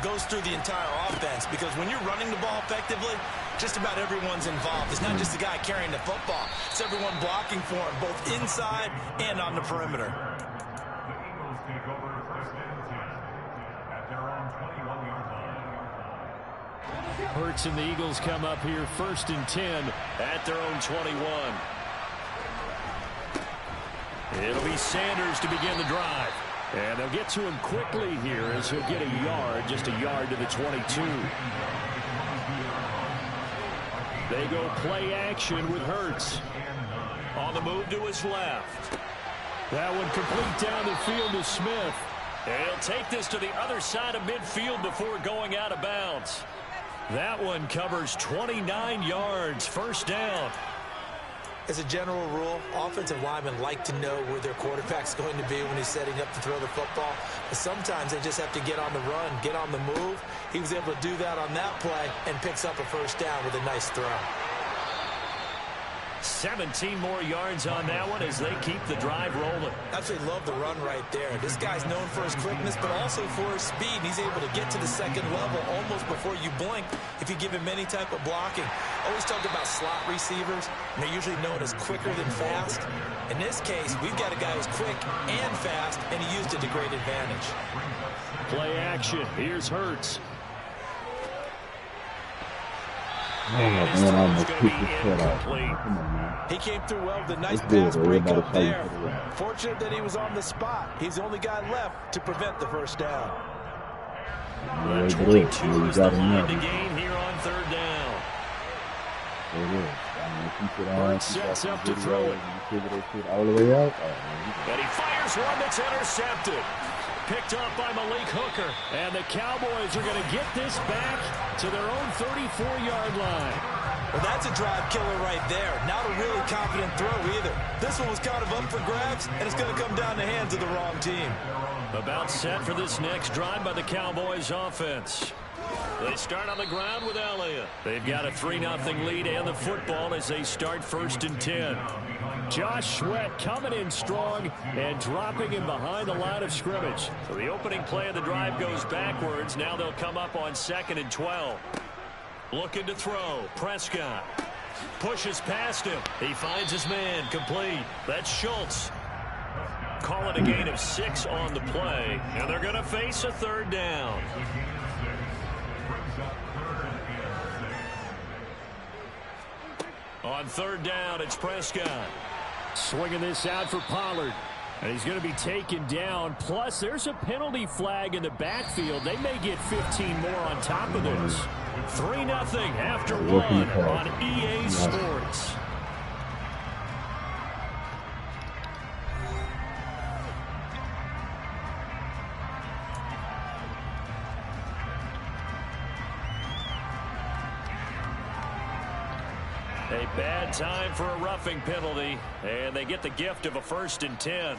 goes through the entire offense, because when you're running the ball effectively, just about everyone's involved. It's not just the guy carrying the football. It's everyone blocking for him, both inside and on the perimeter. Hurts and the Eagles come up here 1st and 10 at their own 21. It'll be Sanders to begin the drive. And they'll get to him quickly here as he'll get a yard, just a yard to the 22. They go play action with Hurts. On the move to his left. That one complete down the field to Smith. And he'll take this to the other side of midfield before going out of bounds. That one covers 29 yards, 1st down. As a general rule, offensive linemen like to know where their quarterback's going to be when he's setting up to throw the football. But sometimes they just have to get on the run, get on the move. He was able to do that on that play and picks up a 1st down with a nice throw. 17 more yards on that one as they keep the drive rolling. Absolutely love the run right there. This guy's known for his quickness, but also for his speed. He's able to get to the 2nd level almost before you blink if you give him any type of blocking. Always talk about slot receivers, and they're usually known as quicker than fast. In this case, we've got a guy who's quick and fast, and he used it to great advantage. Play action. Here's Hurts. Oh, man, I almost kicked his head off. Come on, man. He came through well with a nice That's pass good, breakup everybody there. fighting for the Fortunate that he was on the spot. He's the only guy left to prevent the 1st down. Yeah, 22 you is the got him line to now. gain here on 3rd down. There it is. Keep it on. Hurts sets up to throw it. All the way out. And he fires one that's intercepted. Picked up by Malik Hooker. And the Cowboys are going to get this back to their own 34-yard line. Well, that's a drive killer right there. Not a really confident throw either. This one was kind of up for grabs, and it's going to come down the hands of the wrong team. About set for this next drive by the Cowboys offense. They start on the ground with Elliott. They've got a 3-0 lead and the football as they start 1st and 10. Josh Sweat coming in strong and dropping him behind the line of scrimmage. So the opening play of the drive goes backwards. Now they'll come up on 2nd and 12. Looking to throw. Prescott pushes past him. He finds his man. Complete. That's Schultz. Call it a gain of 6 on the play. And they're going to face a 3rd down. On 3rd down, it's Prescott. Swinging this out for Pollard. And he's going to be taken down. Plus, there's a penalty flag in the backfield. They may get 15 more on top of this. 3-0 after 1 on EA Sports. A bad time for a roughing penalty, and they get the gift of a 1st and 10.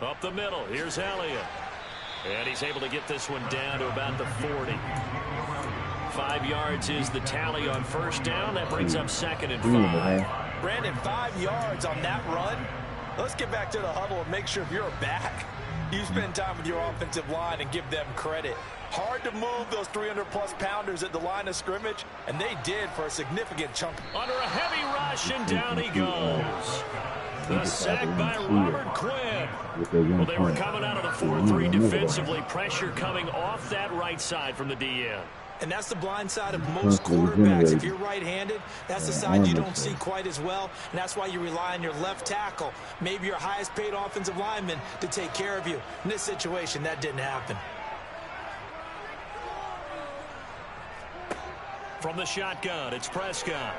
Up the middle, here's Elliott. And he's able to get this one down to about the 40. 5 yards is the tally on 1st down. That brings up 2nd and 5. Brandon, 5 yards on that run. Let's get back to the huddle and make sure if you're back, you spend time with your offensive line and give them credit. Hard to move those 300-plus pounders at the line of scrimmage, and they did for a significant chunk. Under a heavy rush, and down he goes. The sack by Robert Quinn. Well, they were coming out of the 4-3 defensively. Pressure coming off that right side from the DN. And that's the blind side of most quarterbacks. If you're right-handed, that's the side you don't see quite as well, and that's why you rely on your left tackle, maybe your highest-paid offensive lineman, to take care of you. In this situation, that didn't happen. From the shotgun, it's Prescott.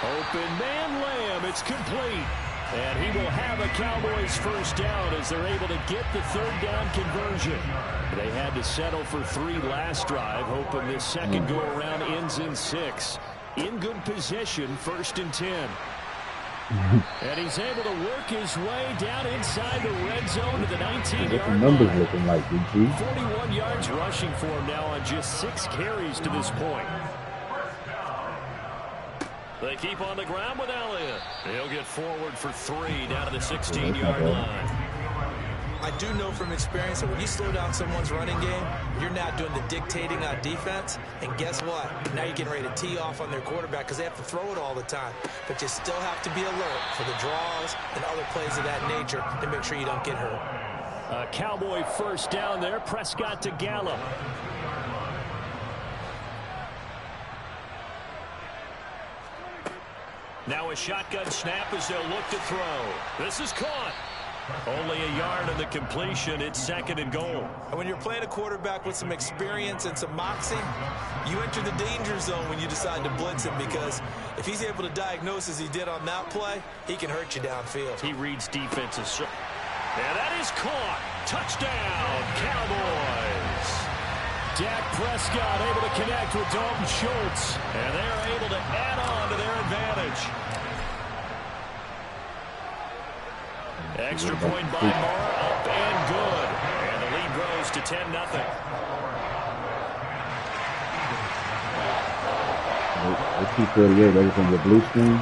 Open man Lamb, it's complete. And he will have a Cowboys 1st down as they're able to get the 3rd down conversion. They had to settle for 3 last drive, hoping this second go-around ends in 6. In good position, 1st and 10. And he's able to work his way down inside the red zone to the 19-yard line. Numbers looking like, DT? 41 yards rushing for him now on just 6 carries to this point. They keep on the ground with Elliott. He'll get forward for 3 down to the 16-yard line. I do know from experience that when you slow down someone's running game, you're not doing the dictating on defense. And guess what? Now you're getting ready to tee off on their quarterback because they have to throw it all the time. But you still have to be alert for the draws and other plays of that nature to make sure you don't get hurt. A Cowboy 1st down there. Prescott to Gallup. Now a shotgun snap as they'll look to throw. This is caught. Only a yard on the completion. It's 2nd and goal. And when you're playing a quarterback with some experience and some moxie, you enter the danger zone when you decide to blitz him, because if he's able to diagnose as he did on that play, he can hurt you downfield. He reads defenses. And that is caught. Touchdown, Cowboys. Dak Prescott able to connect with Dalton Schultz. And they're able to add on to their advantage. Extra point by Moore, up and good. And the lead grows to 10-0. Let's keep 38. Everything with blue screen.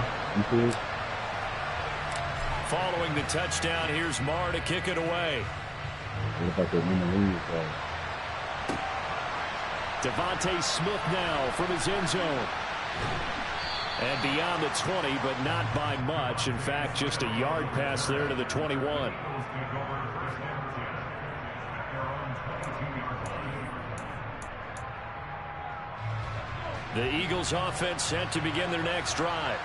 Following the touchdown, here's Moore to kick it away. What about the win the league? Devontae Smith now from his end zone. And beyond the 20, but not by much. In fact, just a yard pass there to the 21. The Eagles offense set to begin their next drive.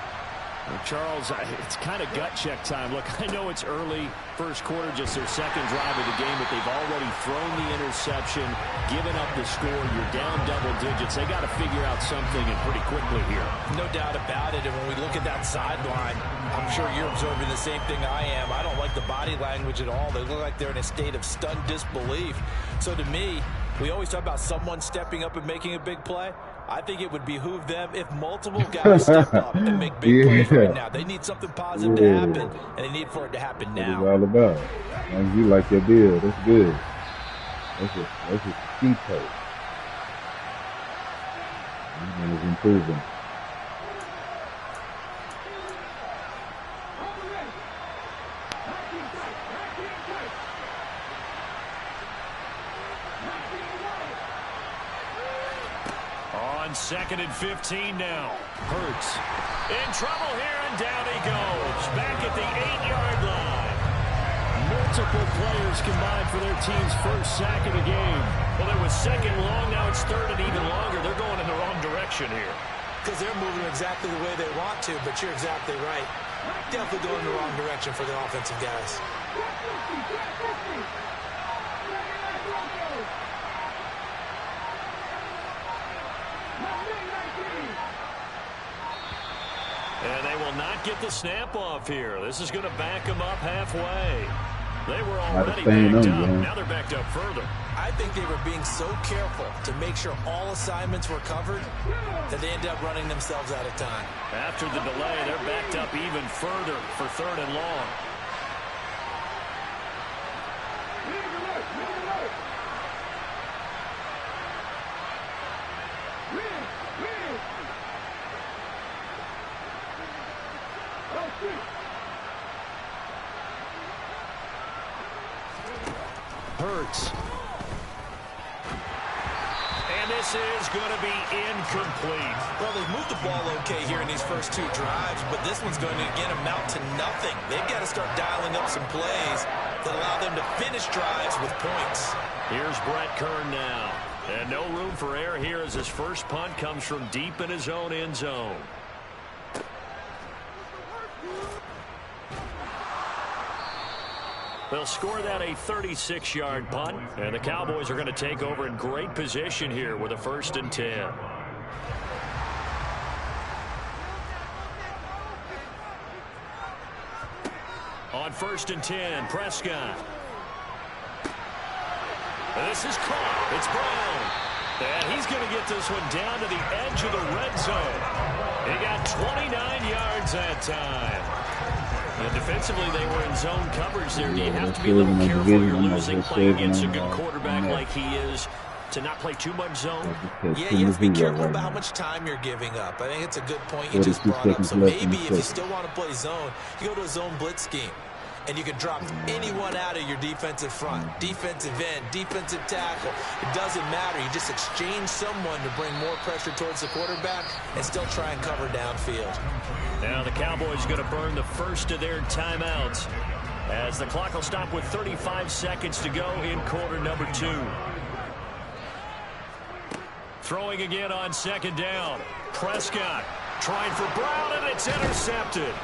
Well, Charles, it's kind of gut check time. Look, I know it's early, first quarter, just their 2nd drive of the game, but they've already thrown the interception, given up the score. You're down double digits. They got to figure out something, and pretty quickly here. No doubt about it. And when we look at that sideline, I'm sure you're observing the same thing I am. I don't like the body language at all. They look like they're in a state of stunned disbelief. So to me, we always talk about someone stepping up and making a big play. I think it would behoove them if multiple guys step up and make big plays right now. They need something positive to happen, and they need for it to happen now. What it's all about. As long as you like your deal, that's good. That's a key play. He's improving. On 2nd and 15 now. Hurts in trouble here, and down he goes. Back at the 8-yard line. Multiple players combined for their team's first sack of the game. Well, it was 2nd long. Now it's 3rd and even longer. They're going in the wrong direction here. Because they're moving exactly the way they want to, but you're exactly right. Definitely going in the wrong direction for the offensive guys. And they will not get the snap off here. This is going to back them up halfway. They were already backed up. Now they're backed up further. I think they were being so careful to make sure all assignments were covered that they ended up running themselves out of time. After the delay, they're backed up even further for 3rd and long. Hurts. And this is going to be incomplete. Well, they've moved the ball okay here in these first 2 drives, but this one's going to, again, amount to nothing. They've got to start dialing up some plays that allow them to finish drives with points. Here's Brett Kern now. And no room for error here as his first punt comes from deep in his own end zone. They'll score that a 36-yard punt, and the Cowboys are going to take over in great position here with a 1st and 10. On 1st and 10, Prescott. This is caught. It's Brown. And he's going to get this one down to the edge of the red zone. He got 29 yards that time. And defensively, they were in zone coverage there. Do you have to be a little careful? You're losing playing against a good quarterback like he is to not play too much zone? Yeah, you have to be careful about how much time you're giving up. I think it's a good point you just brought up. So maybe if you still want to play zone, you go to a zone blitz scheme. And you can drop anyone out of your defensive front, defensive end, defensive tackle. It doesn't matter. You just exchange someone to bring more pressure towards the quarterback and still try and cover downfield. Now the Cowboys going to burn the first of their timeouts as the clock will stop with 35 seconds to go in quarter number 2. Throwing again on 2nd down. Prescott trying for Brown, and it's intercepted.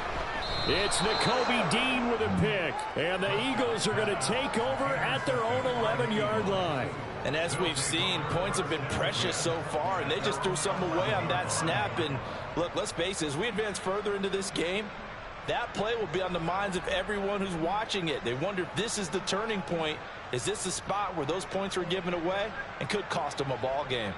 It's Nakobe Dean with a pick, and the Eagles are going to take over at their own 11-yard line. And as we've seen, points have been precious so far, and they just threw something away on that snap. And look, let's face it, as we advance further into this game, that play will be on the minds of everyone who's watching it. They wonder if this is the turning point. Is this the spot where those points were given away and could cost them a ball game?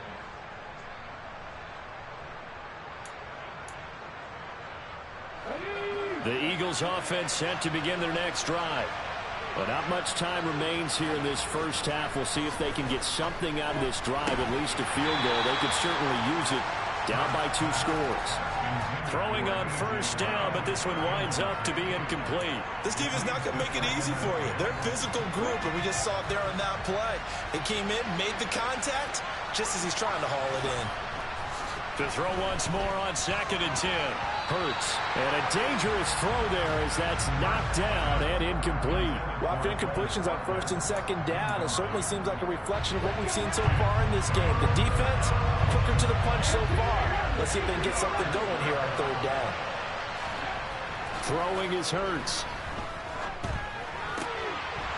The Eagles offense set to begin their next drive. But not much time remains here in this first half. We'll see if they can get something out of this drive, at least a field goal. They could certainly use it down by 2 scores. Throwing on 1st down, but this one winds up to be incomplete. This defense is not going to make it easy for you. They're a physical group, and we just saw it there on that play. It came in, made the contact, just as he's trying to haul it in. To throw once more on 2nd and 10. Hurts. And a dangerous throw there as that's knocked down and incomplete. Well, after incompletions on 1st and 2nd down, it certainly seems like a reflection of what we've seen so far in this game. The defense, quicker to the punch so far. Let's see if they can get something going here on 3rd down. Throwing is Hurts.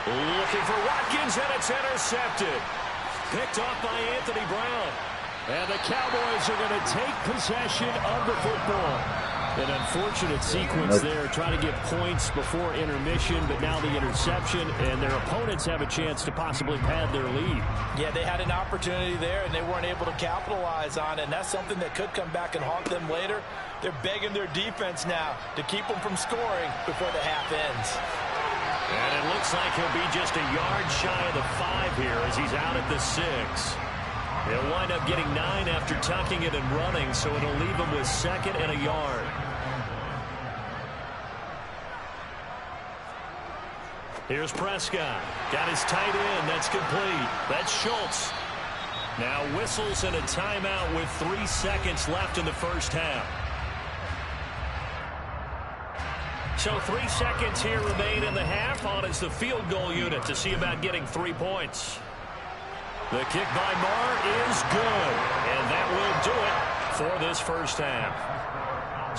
Looking for Watkins, and it's intercepted. Picked off by Anthony Brown. And the Cowboys are going to take possession of the football. An unfortunate sequence there, trying to get points before intermission, but now the interception, and their opponents have a chance to possibly pad their lead. Yeah, they had an opportunity there, and they weren't able to capitalize on it, and that's something that could come back and haunt them later. They're begging their defense now to keep them from scoring before the half ends. And it looks like he'll be just a yard shy of the 5 here as he's out at the 6. They'll wind up getting 9 after tucking it and running, so it'll leave them with 2nd and a yard. Here's Prescott. Got his tight end. That's complete. That's Schultz. Now whistles and a timeout with 3 seconds left in the first half. So 3 seconds here remain in the half. On is the field goal unit to see about getting 3 points. The kick by Marr is good. And that will do it for this first half.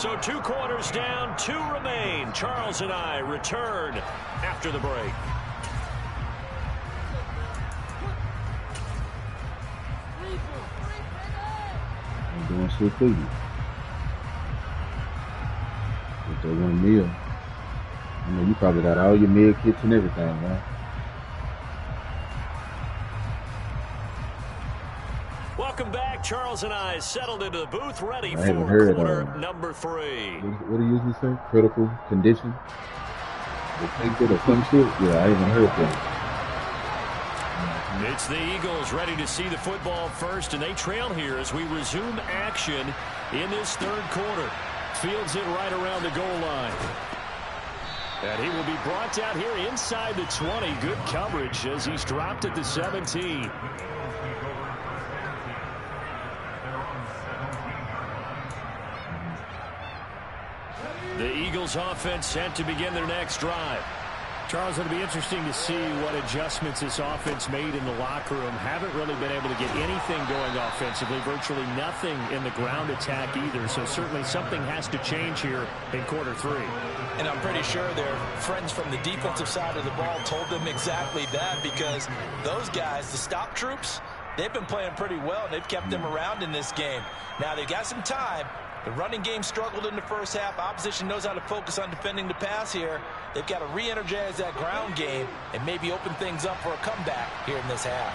So 2 quarters down, 2 remain. Charles and I return after the break. I'm doing so for you. With that 1 meal. I know you probably got all your meal kits and everything, man. Welcome back. Charles and I settled into the booth, ready I haven't for heard quarter number 3. What do you usually say? Critical condition? Or some shit? Yeah, I haven't heard that. It's the Eagles ready to see the football first, and they trail here as we resume action in this third quarter. Fields it right around the goal line. And he will be brought down here inside the 20. Good coverage as he's dropped at the 17. The Eagles offense set to begin their next drive. Charles, it'll be interesting to see what adjustments this offense made in the locker room. Haven't really been able to get anything going offensively, virtually nothing in the ground attack either. So certainly something has to change here in quarter 3. And I'm pretty sure their friends from the defensive side of the ball told them exactly that, because those guys, the stop troops, they've been playing pretty well. They've kept them around in this game. Now they've got some time. The running game struggled in the first half. Opposition knows how to focus on defending the pass here. They've got to re-energize that ground game and maybe open things up for a comeback here in this half.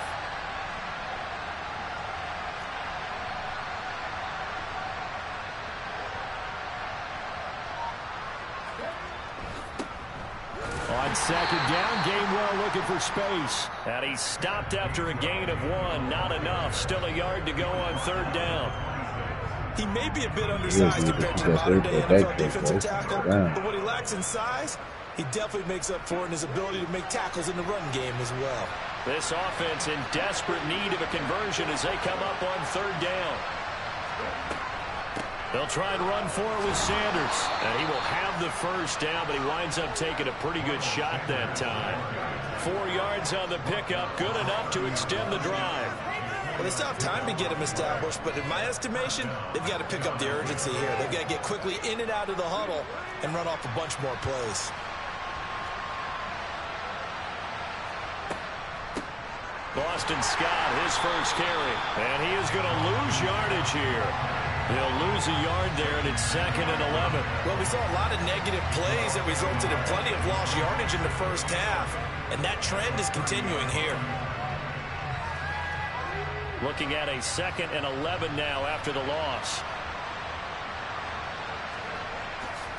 On second down, Gainwell looking for space. And he stopped after a gain of 1. Not enough. Still a yard to go on third down. He may be a bit undersized compared to the modern-day NFL defensive tackle, but what he lacks in size, he definitely makes up for in his ability to make tackles in the run game as well. This offense in desperate need of a conversion as they come up on third down. They'll try and run for it with Sanders. And he will have the first down, but he winds up taking a pretty good shot that time. 4 yards on the pickup, good enough to extend the drive. Well, they still have time to get him established, but in my estimation, they've got to pick up the urgency here. They've got to get quickly in and out of the huddle and run off a bunch more plays. Boston Scott, his first carry. And he is going to lose yardage here. He'll lose a yard there, and it's 2nd and 11. Well, we saw a lot of negative plays that resulted in plenty of lost yardage in the first half, and that trend is continuing here. Looking at a 2nd and 11 now after the loss.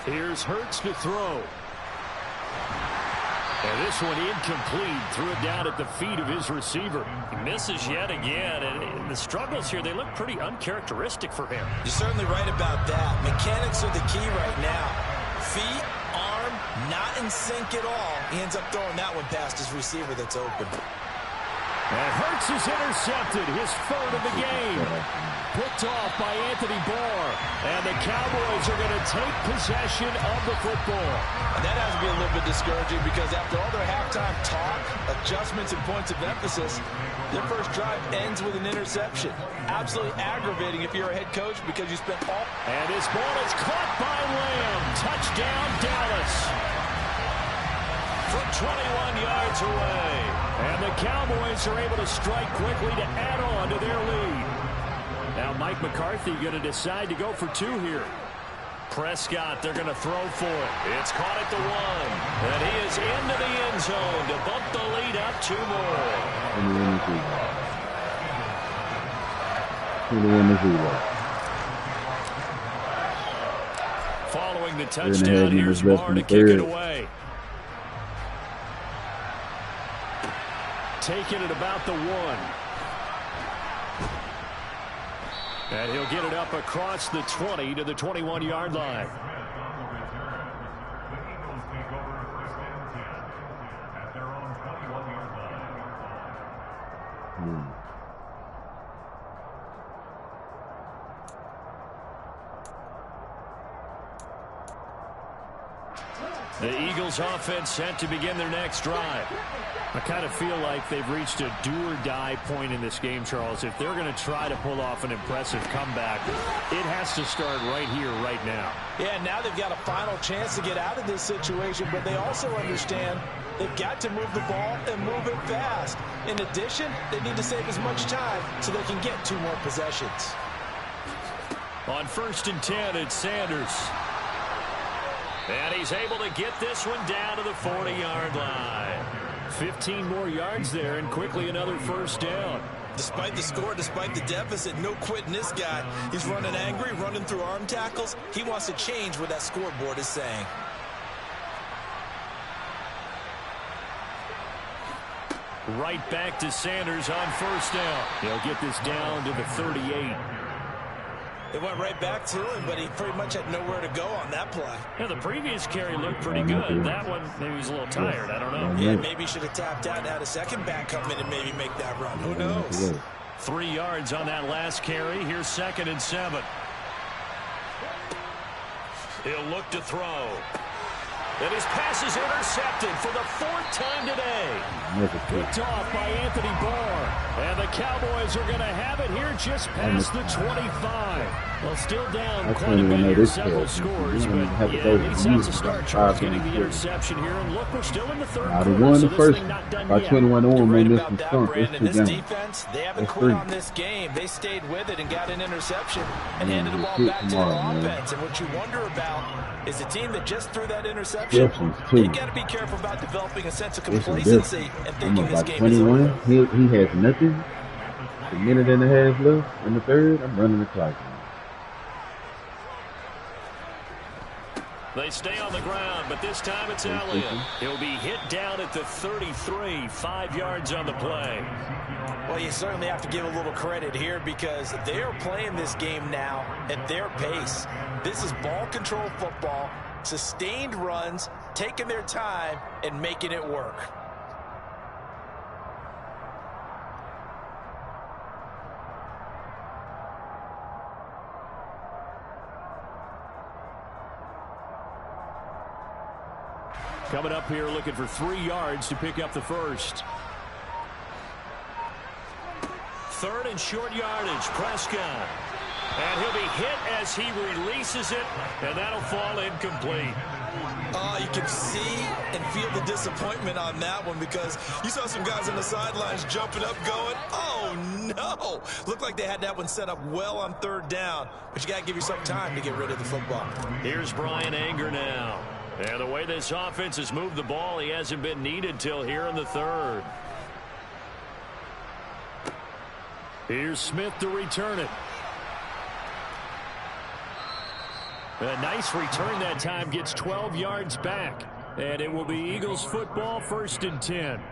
Here's Hurts to throw. And this one incomplete. Threw it down at the feet of his receiver. He misses yet again. And the struggles here, they look pretty uncharacteristic for him. You're certainly right about that. Mechanics are the key right now. Feet, arm, not in sync at all. He ends up throwing that one past his receiver that's open. And Hurts is intercepted, his 3rd of the game. Picked off by Anthony Barr. And the Cowboys are going to take possession of the football. And that has to be a little bit discouraging, because after all their halftime talk, adjustments, and points of emphasis, their first drive ends with an interception. Absolutely aggravating if you're a head coach, because you spent all... And his ball is caught by Lamb. Touchdown, Dallas. From 21 yards away. And the Cowboys are able to strike quickly to add on to their lead. Now Mike McCarthy going to decide to go for 2 here. Prescott, they're going to throw for it. It's caught at the 1. And he is into the end zone to bump the lead up 2 more. Following the touchdown, here's Barr to kick it away. Taking it about the 1. And he'll get it up across the 20 to the 21-yard line. The Eagles offense set to begin their next drive. I kind of feel like they've reached a do-or-die point in this game, Charles. If they're going to try to pull off an impressive comeback, it has to start right here, right now. Yeah, now they've got a final chance to get out of this situation, but they also understand they've got to move the ball and move it fast. In addition, they need to save as much time so they can get 2 more possessions. On 1st and 10, it's Sanders. And he's able to get this one down to the 40-yard line. 15 more yards there, and quickly another first down. Despite the score, despite the deficit, no quitting this guy. He's running angry, running through arm tackles. He wants to change what that scoreboard is saying. Right back to Sanders on 1st down. He'll get this down to the 38. They went right back to him, but he pretty much had nowhere to go on that play. Yeah, the previous carry looked pretty good. That one, maybe he was a little tired. I don't know. Yeah, maybe he should have tapped out and had a second back come in and maybe make that run. Who knows? 3 yards on that last carry. Here's 2nd and 7. He'll look to throw. And his pass is intercepted for the 4th time today. Picked off by Anthony Barr. And the Cowboys are going to have it here just past the 25. Well, still down quite a bit here, several scores, but yeah, he sets a start, Charles, getting the interception here. And look, we're still in the 3rd quarter, so this thing not done yet. 21 on, Right man, about that, Brandon. This defense, they haven't quit on this game. They stayed with it and got an interception and handed the ball back to their offense. And what you wonder about is the team that just threw that interception, you got to be careful about developing a sense of complacency and thinking this game is over. He has nothing. A minute and a half left in the 3rd. I'm running the clock. They stay on the ground, but this time it's Elliott. He'll be hit down at the 33, 5 yards on the play. Well, you certainly have to give a little credit here because they are playing this game now at their pace. This is ball control football, sustained runs, taking their time, and making it work. Coming up here looking for 3 yards to pick up the first. 3rd and short yardage, Prescott. And he'll be hit as he releases it, and that'll fall incomplete. You can see and feel the disappointment on that one because you saw some guys on the sidelines jumping up going, oh no. Looked like they had that one set up well on 3rd down, but you got to give yourself time to get rid of the football. Here's Brian Anger now. And the way this offense has moved the ball, he hasn't been needed till here in the 3rd. Here's Smith to return it. A nice return that time, gets 12 yards back. And it will be Eagles football, 1st and 10.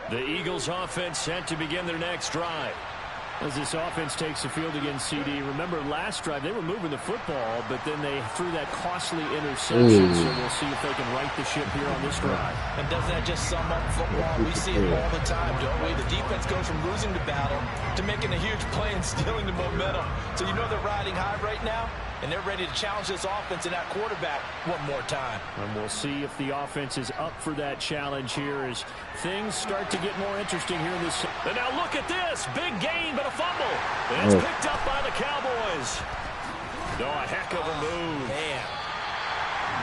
The Eagles offense set to begin their next drive. As this offense takes the field against CD, remember last drive they were moving the football, but then they threw that costly interception. So we'll see if they can right the ship here on this drive. And doesn't that just sum up football? We see it all the time, don't we? The defense goes from losing the battle to making a huge play and stealing the momentum. So you know they're riding high right now, and they're ready to challenge this offense and that quarterback one more time. And we'll see if the offense is up for that challenge here as things start to get more interesting here in this. And now look at this. Big gain, but a fumble. And it's picked up by the Cowboys. Oh, a heck of a move. Man.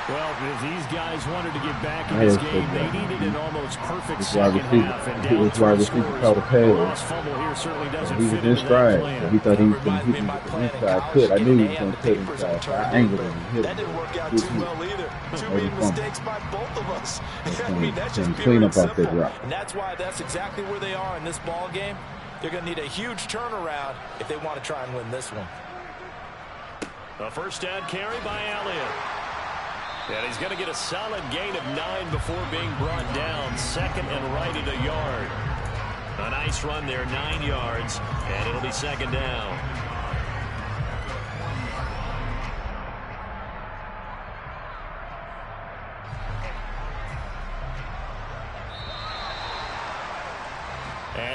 Well, if these guys wanted to get back in this game, they needed an almost perfect second half. And down 3 scores, the lost fumble here certainly doesn't fit into that plan. He thought he was going to hit him with the inside cut. I knew he was going to cut inside, so I angled him and hit him. That didn't work out too well either. Too many mistakes by both of us. I mean, that's just clean up off that simple. drop. And that's why that's exactly where they are in this ball game. They're going to need a huge turnaround if they want to try and win this one. A first down carry by Elliott. And he's going to get a solid gain of 9 before being brought down. 2nd and right at a yard. A nice run there, 9 yards, and it'll be 2nd down.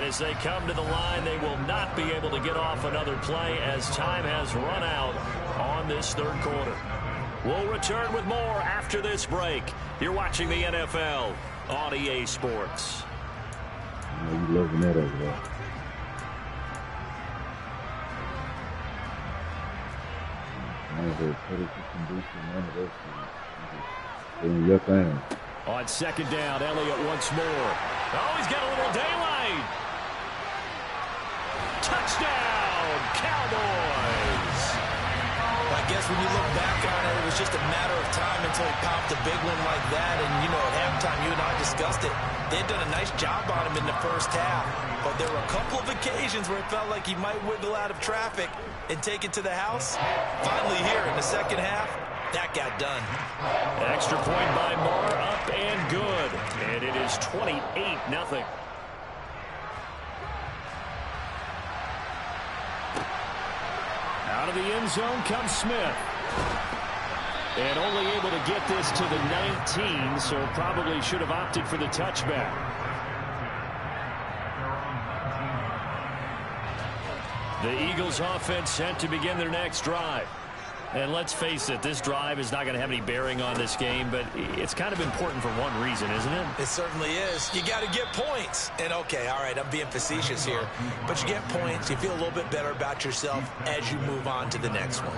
as they come to the line, they will not be able to get off another play as time has run out on this third quarter. We'll return with more after this break. You're watching the NFL on EA Sports. You loving that over there. None of those critical conditions, none of those things. Doing your thing. On second down, Elliott once more. Oh, he's got a little daylight. Touchdown, Cowboys. I guess when you look back on it, it was just a matter of time until he popped a big one like that. And, you know, at halftime, you and I discussed it. They had done a nice job on him in the first half. But there were a couple of occasions where it felt like he might wiggle out of traffic and take it to the house. Finally here in the second half, that got done. Extra point by Marr, up and good. And it is 28-0. Out of the end zone comes Smith. And only able to get this to the 19, so probably should have opted for the touchback. The Eagles offense set to begin their next drive. And let's face it, this drive is not going to have any bearing on this game, but it's kind of important for one reason, isn't it? It certainly is. You got to get points. And, okay, all right, I'm being facetious here. But you get points, you feel a little bit better about yourself as you move on to the next one.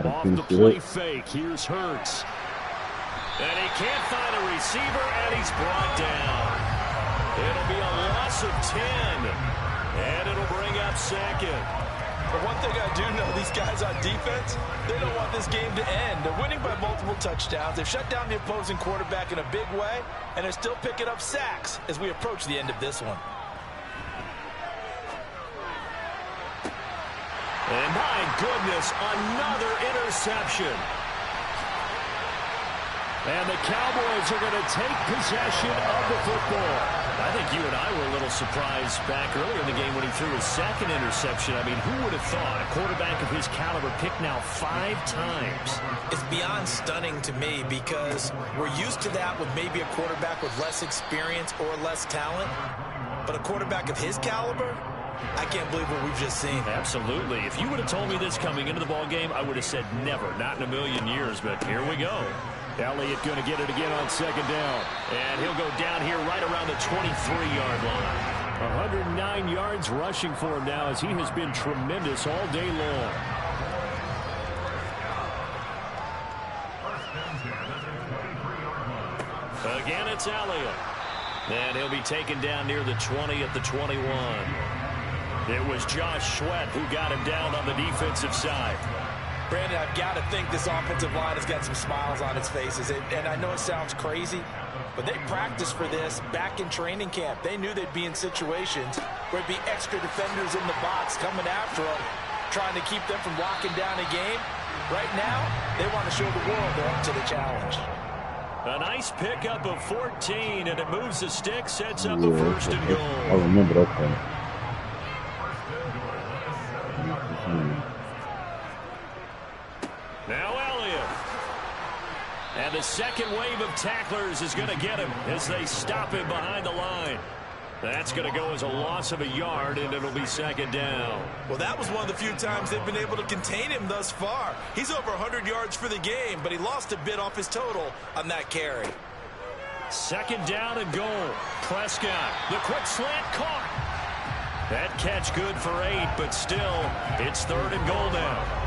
Off the play fake, here's Hurts. And he can't find a receiver, and he's brought down. It'll be a loss of 10. And it'll bring up second. But one thing I do know, these guys on defense, they don't want this game to end. They're winning by multiple touchdowns. They've shut down the opposing quarterback in a big way, and they're still picking up sacks as we approach the end of this one. And my goodness, another interception. And the Cowboys are going to take possession of the football. I think you and I were a little surprised back earlier in the game when he threw his second interception. I mean, who would have thought a quarterback of his caliber picked now 5 times? It's beyond stunning to me because we're used to that with maybe a quarterback with less experience or less talent. But a quarterback of his caliber, I can't believe what we've just seen. Absolutely. If you would have told me this coming into the ball game, I would have said never, not in a million years. But here we go. Elliott going to get it again on second down. And he'll go down here right around the 23-yard line. 109 yards rushing for him now as he has been tremendous all day long. Again, it's Elliott. And he'll be taken down near the 20 at the 21. It was Josh Sweat who got him down on the defensive side. Brandon, I've got to think this offensive line has got some smiles on its faces. And I know it sounds crazy, but they practiced for this back in training camp. They knew they'd be in situations where there'd be extra defenders in the box coming after them, trying to keep them from locking down a game. Right now, they want to show the world they're up to the challenge. A nice pickup of 14, and it moves the stick, sets up a first and goal. I remember that play. Now Elliott. And the second wave of tacklers is going to get him as they stop him behind the line. That's going to go as a loss of a yard, and it'll be second down. Well, that was one of the few times they've been able to contain him thus far. He's over 100 yards for the game, but he lost a bit off his total on that carry. Second down and goal. Prescott, the quick slant caught. That catch good for 8, but still, it's third and goal now.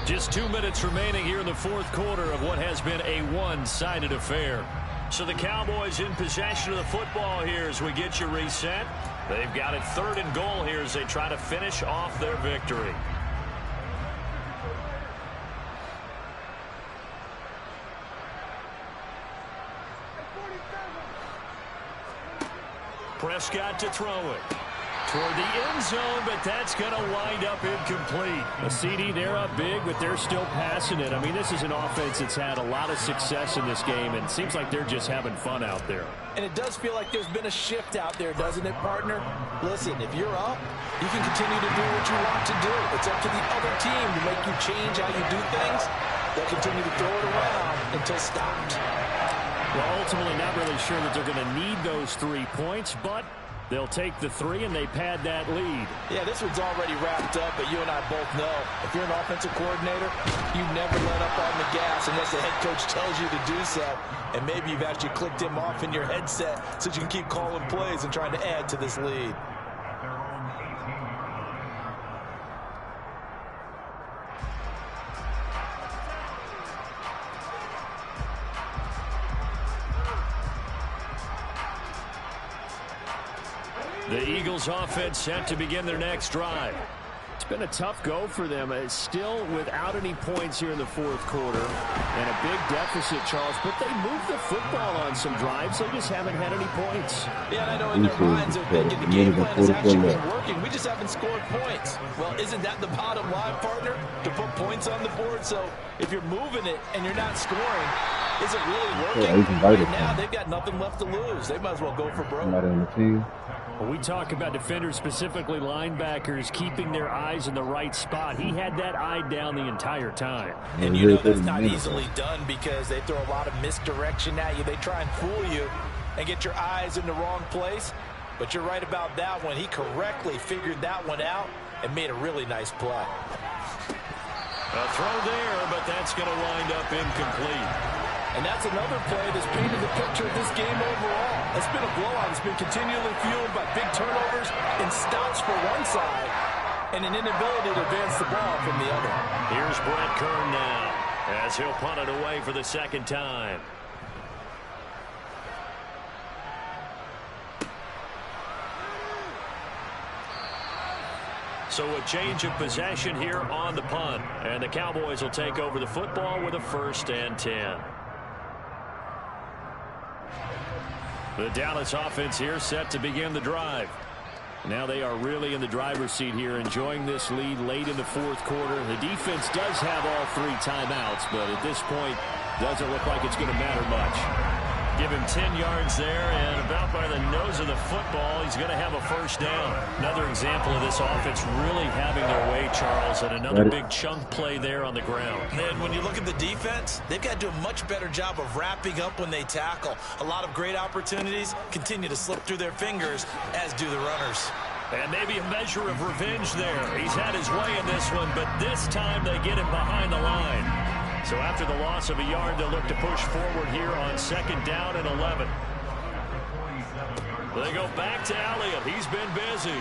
Just 2 minutes remaining here in the fourth quarter of what has been a one-sided affair. So the Cowboys in possession of the football here as we get you reset. They've got it third and goal here as they try to finish off their victory. Prescott to throw it. toward the end zone, but that's going to wind up incomplete. A CD, they're up big, but they're still passing it. I mean, this is an offense that's had a lot of success in this game, and it seems like they're just having fun out there. And it does feel like there's been a shift out there, doesn't it, partner? Listen, if you're up, you can continue to do what you want to do. It's up to the other team to make you change how you do things. They'll continue to throw it around until stopped. Well, ultimately, not really sure that they're going to need those 3 points, but they'll take the 3 and they pad that lead. Yeah, this one's already wrapped up, but you and I both know if you're an offensive coordinator, you never let up on the gas unless the head coach tells you to do so. And maybe you've actually clicked him off in your headset so you can keep calling plays and trying to add to this lead. The Eagles offense set to begin their next drive. It's been a tough go for them. It's still without any points here in the fourth quarter. And a big deficit, Charles. But they moved the football on some drives. They just haven't had any points. Yeah, and I know in their minds they're thinking the game plan has actually been working. We just haven't scored points. Well, isn't that the bottom line, partner? To put points on the board. So if you're moving it and you're not scoring, is it really working? Right now, they've got nothing left to lose. They might as well go for broke. Not on the team. When we talk about defenders, specifically linebackers, keeping their eyes in the right spot, he had that eye down the entire time. And you know that's not easily done because they throw a lot of misdirection at you. They try and fool you and get your eyes in the wrong place. But you're right about that one. He correctly figured that one out and made a really nice play. A throw there, but that's going to wind up incomplete. And that's another play that's painted the picture of this game overall. It's been a blowout. It's been continually fueled by big turnovers and stops for one side and an inability to advance the ball from the other. Here's Brett Kern now as he'll punt it away for the second time. So a change of possession here on the punt. And the Cowboys will take over the football with a 1st and 10. The Dallas offense here set to begin the drive. Now they are really in the driver's seat here, enjoying this lead late in the fourth quarter. The defense does have all 3 timeouts, but at this point, doesn't look like it's going to matter much. Give him 10 yards there, and about by the nose of the football, he's going to have a 1st down. Another example of this offense really having their way, Charles, and another big chunk play there on the ground. And when you look at the defense, they've got to do a much better job of wrapping up when they tackle. A lot of great opportunities continue to slip through their fingers, as do the runners. And maybe a measure of revenge there. He's had his way in this one, but this time they get him behind the line. So after the loss of a yard, they'll look to push forward here on 2nd down and 11. They go back to Elliott. He's been busy.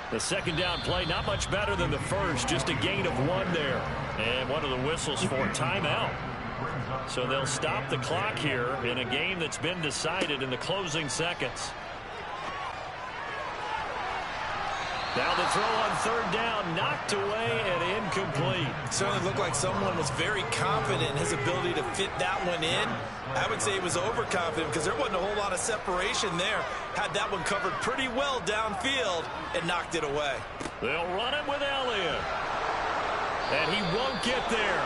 The 2nd down play, not much better than the first, just a gain of 1 there. And one of the whistles for timeout. So they'll stop the clock here in a game that's been decided in the closing seconds. Now the throw on 3rd down, knocked away and incomplete. Certainly looked like someone was very confident in his ability to fit that one in. I would say he was overconfident because there wasn't a whole lot of separation there. Had that one covered pretty well downfield and knocked it away. They'll run it with Elliott. And he won't get there.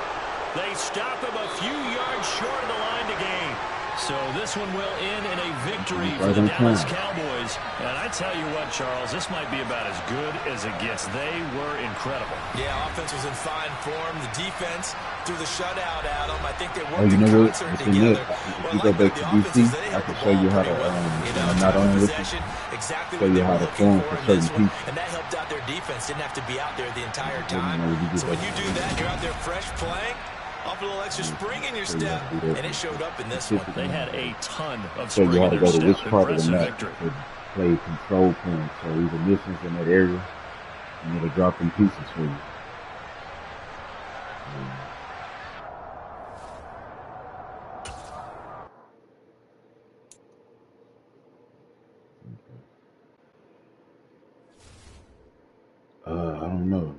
They stop him a few yards short of the line to gain. So this one will end in a victory for the Dallas Cowboys. And I tell you what, Charles, this might be about as good as it gets. They were incredible. Yeah, offense was in fine form. The defense threw the shutout at them. I think they worked in concert together. If you go back to DC, I can show you how to not only show you how to form for certain people. And that helped out their defense. Didn't have to be out there the entire time. So when you do that, you're out there fresh playing. Off a little extra spring in your step, and it showed up in this one. They had a ton of spring in their step. Which part of the map to play control points. So either missions in that area, and it'll drop in pieces for you. I don't know.